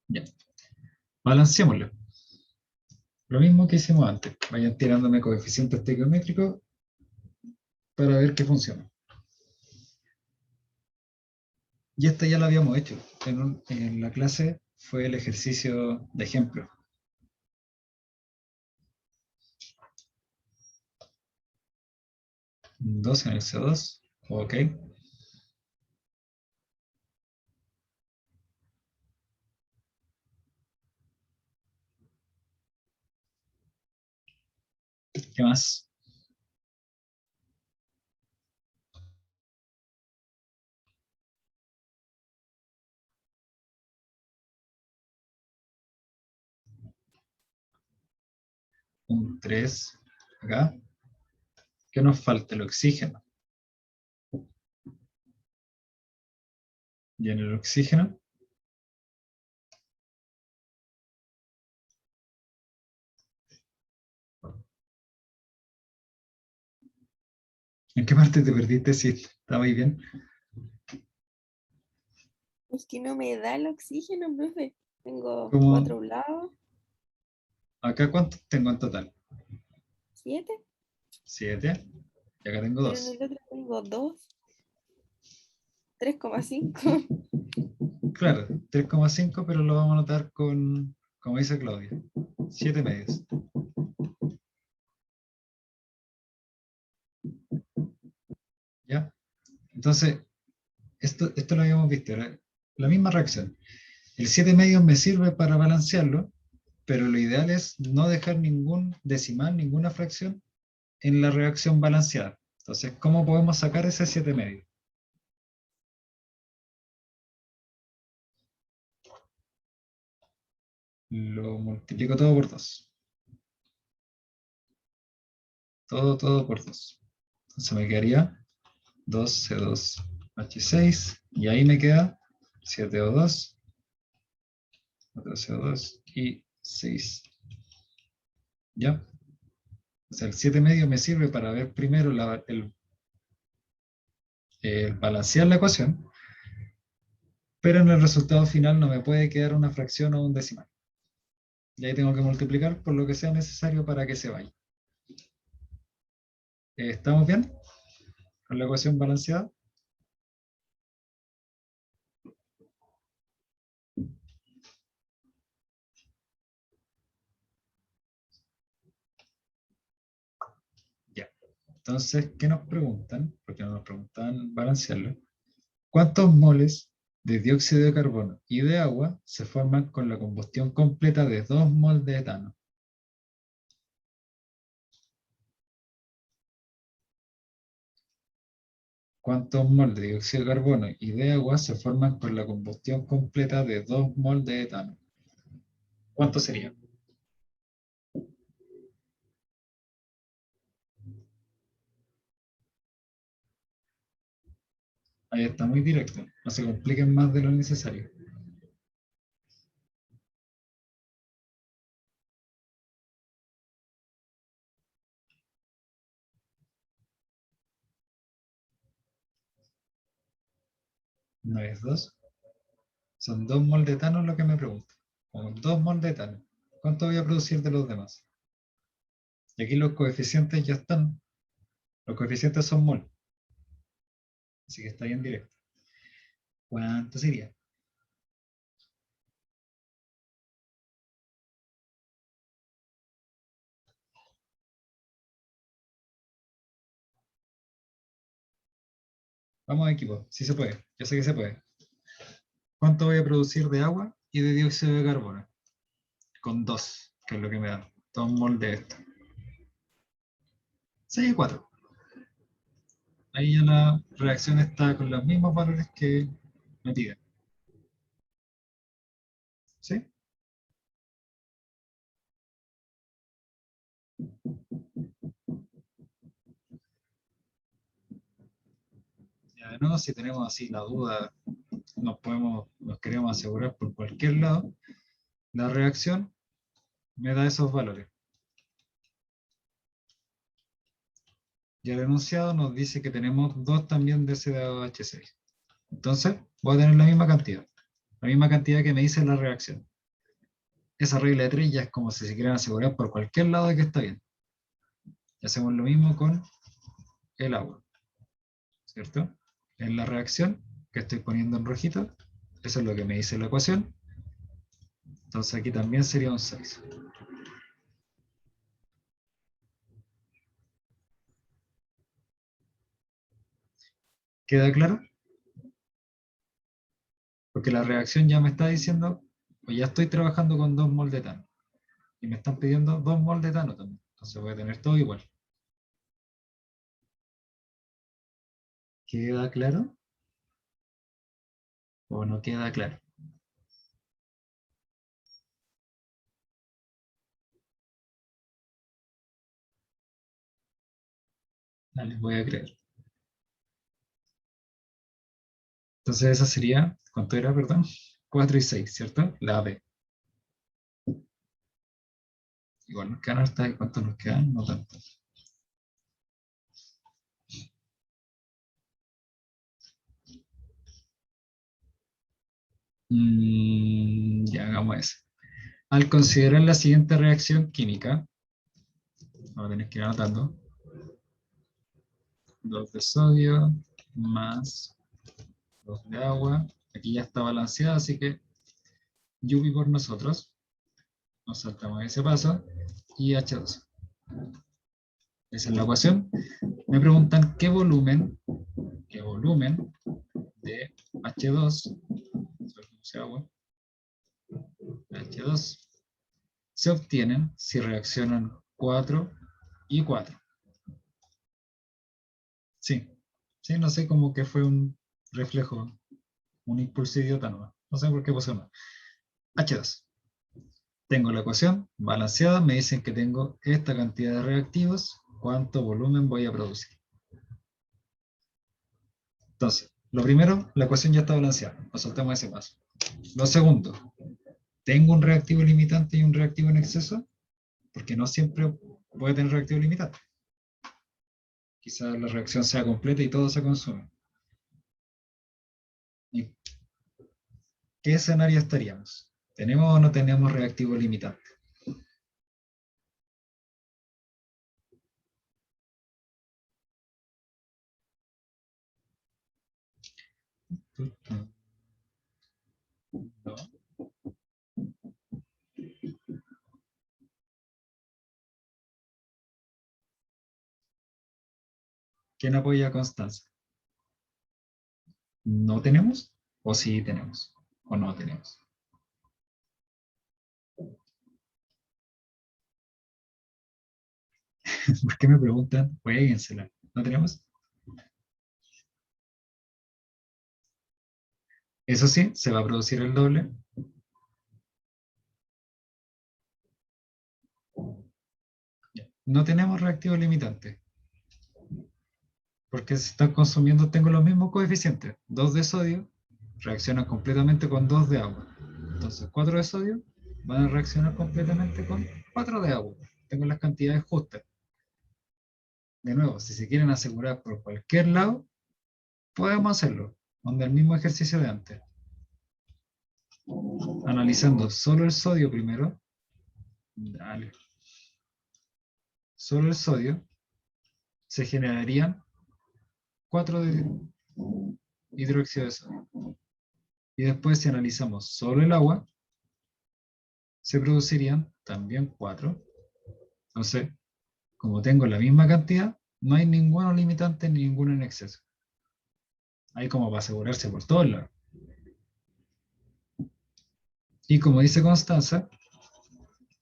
Ya. Balanceémoslo. Lo mismo que hicimos antes. Vayan tirándome coeficientes estequiométricos para ver qué funciona. Y esta ya la habíamos hecho. En la clase fue el ejercicio de ejemplo. Dos en el CO2. Ok. ¿Qué más? Un 3 acá. ¿Qué nos falta? El oxígeno. Y en el oxígeno, ¿en qué parte te perdiste? Sí, está muy bien. Es que no me da el oxígeno, profe. Tengo ¿Cómo? 4 lados, Acá, ¿cuántos tengo en total? 7, 7. Y acá tengo pero en 2. el otro tengo 2, 3,5. Claro, 3,5, pero lo vamos a anotar con, como dice Claudia, 7 medios. ¿Ya? Entonces, esto lo habíamos visto, era la misma reacción. El 7 medios me sirve para balancearlo, pero lo ideal es no dejar ningún decimal, ninguna fracción en la reacción balanceada. Entonces, ¿cómo podemos sacar ese 7 medios? Lo multiplico todo por 2. Todo por 2. Entonces me quedaría 2C2H6 y ahí me queda 7O2, otro CO2 y 6. ¿Ya? O sea, el 7 medio me sirve para ver primero el balancear la ecuación, pero en el resultado final no me puede quedar una fracción o un decimal. Y ahí tengo que multiplicar por lo que sea necesario para que se vaya. ¿Estamos bien con la ecuación balanceada? Ya. Entonces, ¿qué nos preguntan? Porque no nos preguntan balancearlo. ¿Cuántos moles de dióxido de carbono y de agua se forman con la combustión completa de 2 moles de etano? ¿Cuántos moles de dióxido de carbono y de agua se forman con la combustión completa de 2 moles de etano? ¿Cuánto sería? Ahí está muy directo. No se compliquen más de lo necesario. No es 2. Son 2 moles de etano lo que me pregunta. Con 2 moles de etano. ¿Cuánto voy a producir de los demás? Y aquí los coeficientes ya están. Los coeficientes son mol. Así que está bien directo. ¿Cuánto sería? Vamos equipo. Sí se puede. Yo sé que se puede. ¿Cuánto voy a producir de agua y de dióxido de carbono? Con 2, que es lo que me da. 2 mol de esto. 6 y 4. Ahí ya la reacción está con los mismos valores que me piden. ¿Sí? Ya de nuevo, si tenemos así la duda, nos queremos asegurar por cualquier lado, la reacción me da esos valores. Y el enunciado nos dice que tenemos 2 también de CdH6. Entonces, voy a tener la misma cantidad que me dice la reacción. Esa regla de 3 ya es como si se quieran asegurar por cualquier lado de que está bien. Y hacemos lo mismo con el agua, ¿cierto? En la reacción que estoy poniendo en rojito, eso es lo que me dice la ecuación. Entonces aquí también sería un 6. ¿Queda claro? Porque la reacción ya me está diciendo, o ya estoy trabajando con 2 mol de etano. Y me están pidiendo 2 mol de etano también. Entonces voy a tener todo igual. ¿Queda claro? ¿O no queda claro? Les voy a creer. Entonces esa sería ¿Cuánto era, perdón? 4 y 6, ¿cierto? La B. Igual nos quedan hartas. ¿Y cuánto nos quedan? No tanto. Ya hagamos eso. Al considerar la siguiente reacción química, vamos a tener que ir anotando. 2 de sodio más 2 de agua. Aquí ya está balanceada, así que Yupi por nosotros. Nos saltamos ese paso. Y H2. Esa es la ecuación. Me preguntan qué volumen de H2, agua, H2 se obtienen si reaccionan 4 y 4. Sí, sí, no sé, como que fue un reflejo, un impulso idiota nomás. No sé por qué pasó no. H2. Tengo la ecuación balanceada, me dicen que tengo esta cantidad de reactivos, ¿cuánto volumen voy a producir? Entonces, lo primero, la ecuación ya está balanceada, nos saltamos ese paso. Lo segundo, ¿tengo un reactivo limitante y un reactivo en exceso? Porque no siempre voy a tener reactivo limitante. Quizás la reacción sea completa y todo se consume. ¿Y qué escenario estaríamos? ¿Tenemos o no tenemos reactivo limitante? No. ¿Quién apoya a Constanza? ¿No tenemos? ¿O sí tenemos? ¿O no tenemos? ¿Por qué me preguntan? Jueguensela. ¿No tenemos? Eso sí, se va a producir el doble. No tenemos reactivo limitante. Porque se están consumiendo, tengo los mismos coeficientes. 2 de sodio reaccionan completamente con 2 de agua. Entonces 4 de sodio van a reaccionar completamente con 4 de agua. Tengo las cantidades justas. De nuevo, si se quieren asegurar por cualquier lado, podemos hacerlo. Donde el mismo ejercicio de antes. Analizando solo el sodio primero. Dale. Solo el sodio. Se generarían 4 de hidróxido de sodio. Y después si analizamos solo el agua, se producirían también 4. Entonces, como tengo la misma cantidad, no hay ninguno limitante ni ninguno en exceso. Hay como para asegurarse por todos lados. Y como dice Constanza,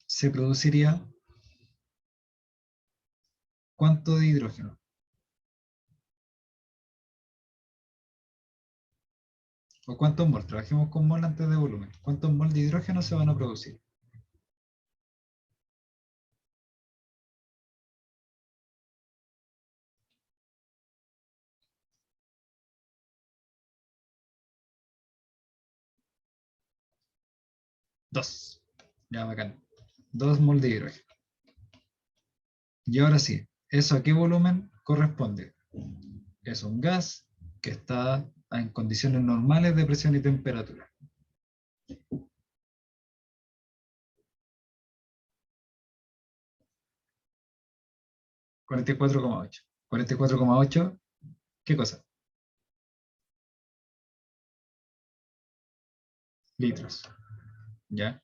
se produciría ¿cuánto de hidrógeno? ¿O cuántos mol? Trabajemos con mol antes de volumen. ¿Cuántos mol de hidrógeno se van a producir? Dos. Ya, bacán. 2 mol de hidrógeno. Y ahora sí, ¿eso a qué volumen corresponde? Es un gas que está en condiciones normales de presión y temperatura. 44,8. 44,8, ¿qué cosa? Litros. ¿Ya?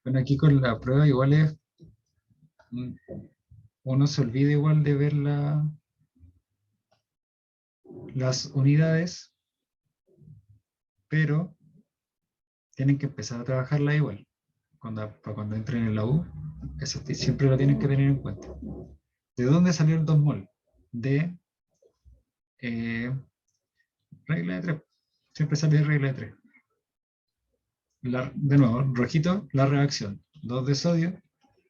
Bueno, aquí con la prueba igual es, uno se olvida igual de ver las unidades, pero tienen que empezar a trabajarla igual. Para cuando entren en la U, eso siempre lo tienen que tener en cuenta. ¿De dónde salió el 2 mol? De regla de 3. Siempre sale de regla de 3. De nuevo, rojito, la reacción. 2 de sodio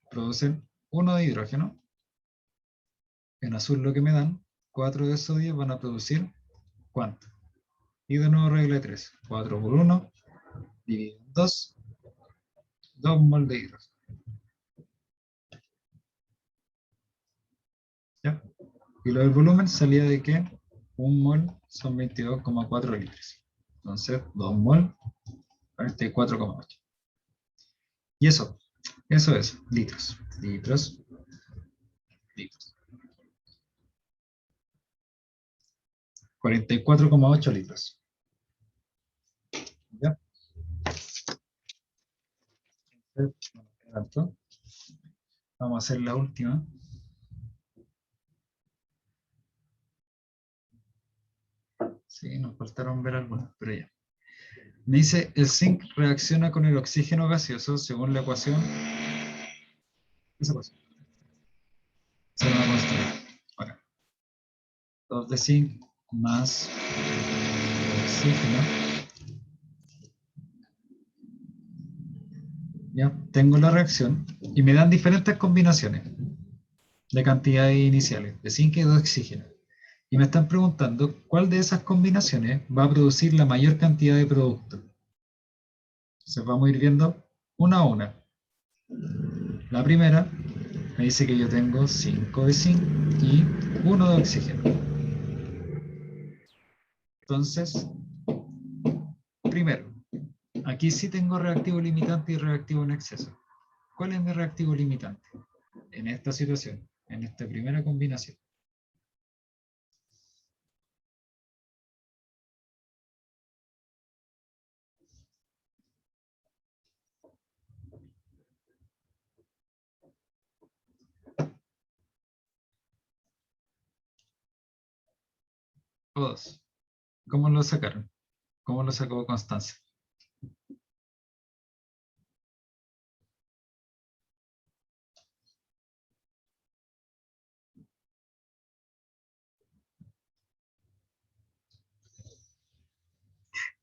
producen 1 de hidrógeno. En azul lo que me dan, 4 de sodio van a producir ¿cuánto? Y de nuevo regla de 3. 4 por 1, dividido en 2, 2 mol de hidrógeno. ¿Ya? Y lo del volumen salía de que 1 mol son 22,4 litros. Entonces, 2 mol, 44,8. Y eso es litros, litros, litros. 44,8 litros. ¿Ya? Tanto. Vamos a hacer la última. Sí, nos faltaron ver algunas, pero ya. Me dice, el zinc reacciona con el oxígeno gaseoso según la ecuación. Esa ecuación. Se va a construir. Ahora, 2 de zinc más oxígeno. Ya, tengo la reacción y me dan diferentes combinaciones de cantidades iniciales de zinc y de oxígeno. Y me están preguntando cuál de esas combinaciones va a producir la mayor cantidad de producto. Entonces vamos a ir viendo una a una. La primera me dice que yo tengo 5 de zinc y 1 de oxígeno. Entonces, primero, aquí sí tengo reactivo limitante y reactivo en exceso. ¿Cuál es mi reactivo limitante? En esta situación, en esta primera combinación. Todos. ¿Cómo lo sacaron? ¿Cómo lo sacó Constanza?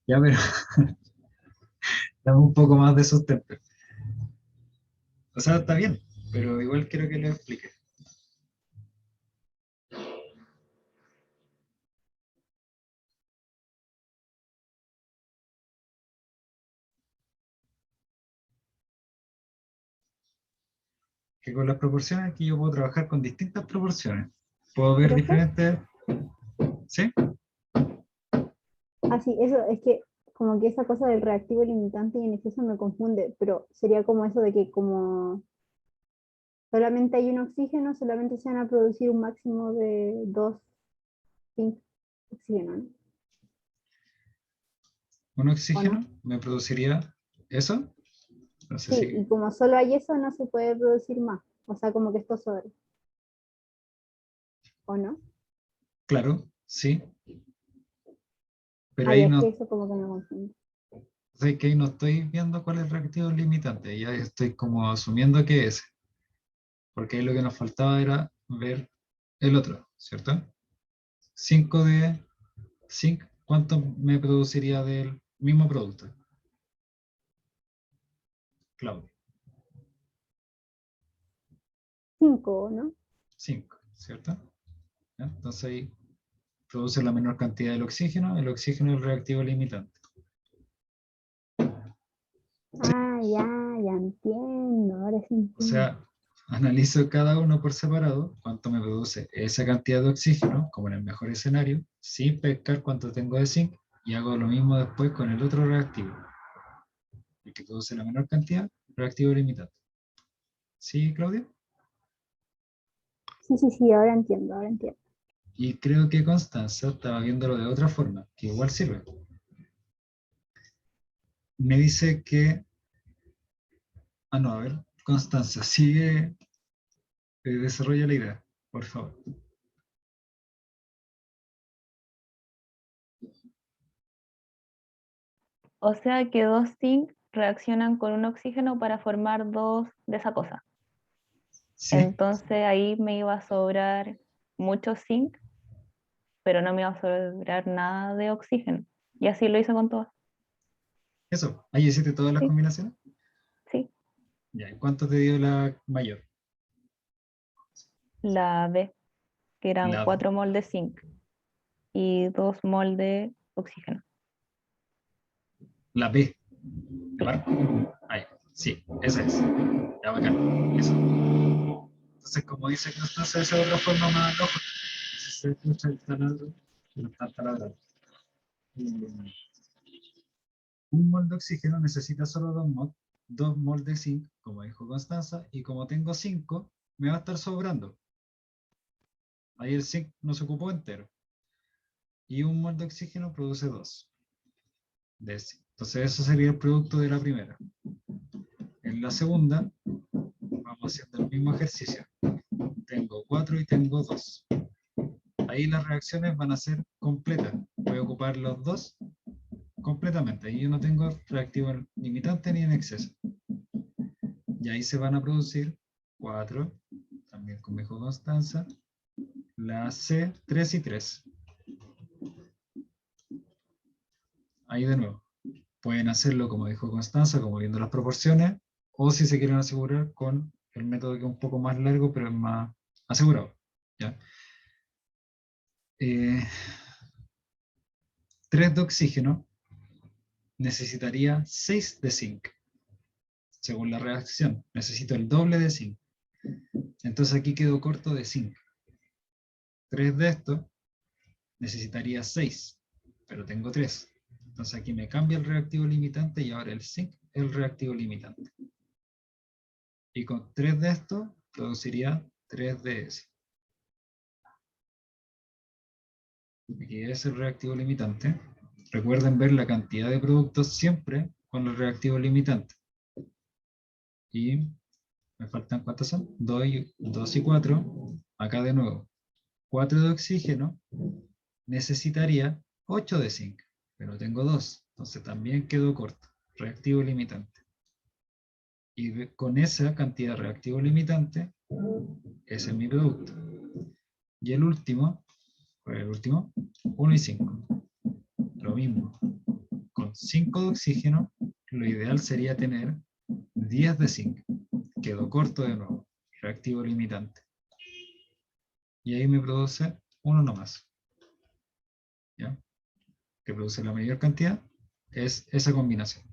Ya, pero dame un poco más de sustento. O sea, está bien, pero igual quiero que lo explique. Que con las proporciones aquí yo puedo trabajar con distintas proporciones. Puedo ver ¿Profe? diferentes... ¿Sí? Ah, sí, eso es que como que esa cosa del reactivo limitante y en exceso me confunde, pero sería como eso de que como solamente hay un oxígeno, solamente se van a producir un máximo de 2 zinc oxígeno, ¿no? Un ¿O no? oxígeno me produciría eso. No sé Sí, si... y como solo hay eso, no se puede producir más. O sea, como que esto sobre, ¿o no? Claro, sí. Pero Ay, ahí es que no, eso como que me confunde. sé que ahí no estoy viendo cuál es el reactivo limitante. Ya estoy como asumiendo que es. Porque ahí lo que nos faltaba era ver el otro, ¿cierto? 5 de zinc, ¿cuánto me produciría del mismo producto? Claudio, 5, ¿no? 5, ¿cierto? ¿Ya? Entonces ahí produce la menor cantidad del oxígeno, el oxígeno es el reactivo limitante. Ah, ya entiendo, ahora sí O entiendo. sea, analizo cada uno por separado, cuánto me produce esa cantidad de oxígeno, como en el mejor escenario, sin pescar cuánto tengo de zinc, y hago lo mismo después con el otro reactivo, el que produce la menor cantidad, reactivo limitante. ¿Sí, Claudia? Sí, ahora entiendo, ahora entiendo. Y creo que Constanza estaba viéndolo de otra forma, que igual sirve. Me dice que... Ah, no, a ver, Constanza, sigue, desarrolla la idea, por favor. O sea que dos zinc reaccionan con un oxígeno para formar dos de esa cosa. Sí, Entonces ahí me iba a sobrar mucho zinc, pero no me iba a sobrar nada de oxígeno. Y así lo hice con todas. eso. Ahí hiciste todas las Sí, combinaciones. sí. Ya, ¿y cuánto te dio la mayor? La B, que eran La, 4 mol de zinc y 2 mol de oxígeno. La B. ¿Te marco? Ahí, sí, esa es. Ya bacán. Eso. Entonces, como dice Constanza, esa es otra forma más lógica. Si se escucha el taladro, no está taladrando. Un mol de oxígeno necesita solo 2 mol de zinc, como dijo Constanza, y como tengo 5, me va a estar sobrando. Ahí el zinc no se ocupó entero. Y un mol de oxígeno produce 2 de zinc. Entonces, eso sería el producto de la primera. En la segunda, vamos haciendo el mismo ejercicio. Tengo 4 y tengo 2. Ahí las reacciones van a ser completas. Voy a ocupar los dos completamente. Ahí yo no tengo reactivo limitante ni en exceso. Y ahí se van a producir 4, también como dijo Constanza, la C, 3 y 3. Ahí de nuevo. Pueden hacerlo como dijo Constanza, como viendo las proporciones, o si se quieren asegurar con el método que es un poco más largo, pero es más asegurado. ¿Ya? 3 de oxígeno necesitaría 6 de zinc. Según la reacción, necesito el doble de zinc. Entonces aquí quedo corto de zinc. 3 de estos necesitaría 6, pero tengo 3. Entonces aquí me cambia el reactivo limitante y ahora el zinc es el reactivo limitante. Y con 3 de estos produciría 3 de ese. Aquí es el reactivo limitante. Recuerden ver la cantidad de productos siempre con el reactivo limitante. Y me faltan, ¿cuántos son? 2 y 4. Acá de nuevo. 4 de oxígeno necesitaría 8 de zinc, pero tengo 2. Entonces también quedo corto. Reactivo limitante. Y con esa cantidad de reactivo limitante, ese es mi producto. Y el último, ¿cuál es el último? 1 y 5. Lo mismo. Con 5 de oxígeno, lo ideal sería tener 10 de zinc. Quedo corto de nuevo. Reactivo limitante. Y ahí me produce uno nomás. ¿Ya? Que produce la mayor cantidad es esa combinación.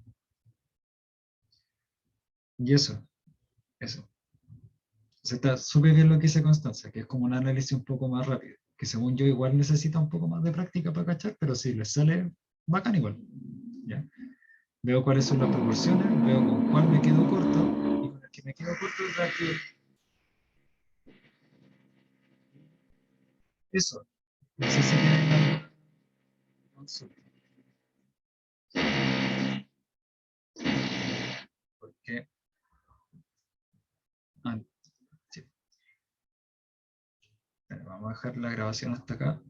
Y eso. Entonces está súper bien lo que dice Constanza, que es como un análisis un poco más rápido, que según yo igual necesita un poco más de práctica para cachar, pero si les sale bacán igual. ¿Ya? Veo cuáles son las proporciones, veo con cuál me quedo corto, y con el que me quedo corto el reactivo. Eso. No sé si tienen alguna consulta. Porque sí. Vamos a dejar la grabación hasta acá.